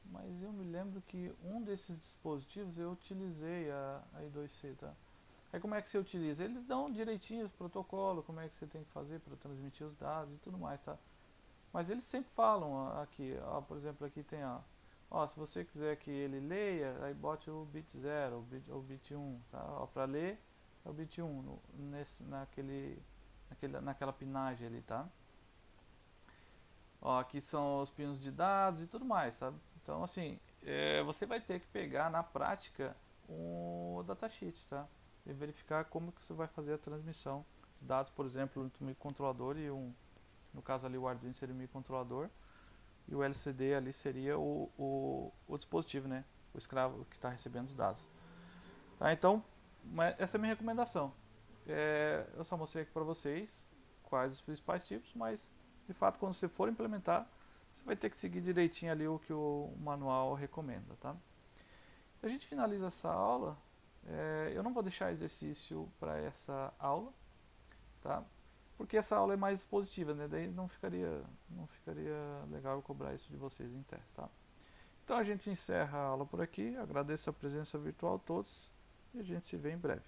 Mas eu me lembro que um desses dispositivos eu utilizei a I2C, tá? Aí como é que você utiliza? Eles dão direitinho o protocolo, como é que você tem que fazer para transmitir os dados e tudo mais, tá? Mas eles sempre falam aqui, ó, por exemplo, aqui tem, ó, se você quiser que ele leia, aí bote o bit 0, o bit 1, tá? Para ler é o bit 1 naquela pinagem ali, tá? Ó, aqui são os pinos de dados e tudo mais, sabe? Então, assim, você vai ter que pegar na prática o datasheet, tá? E verificar como que você vai fazer a transmissão de dados, por exemplo, entre um microcontrolador e no caso ali o Arduino seria o microcontrolador e o LCD ali seria o dispositivo, né? O escravo que está recebendo os dados. Tá? Então, essa é a minha recomendação. Eu só mostrei aqui para vocês quais os principais tipos, mas de fato quando você for implementar, você vai ter que seguir direitinho ali o que o manual recomenda, tá? A gente finaliza essa aula. Eu não vou deixar exercício para essa aula, tá? Porque essa aula é mais expositiva, né? Daí não ficaria legal eu cobrar isso de vocês em teste, tá? Então a gente encerra a aula por aqui. Agradeço a presença virtual a todos e a gente se vê em breve.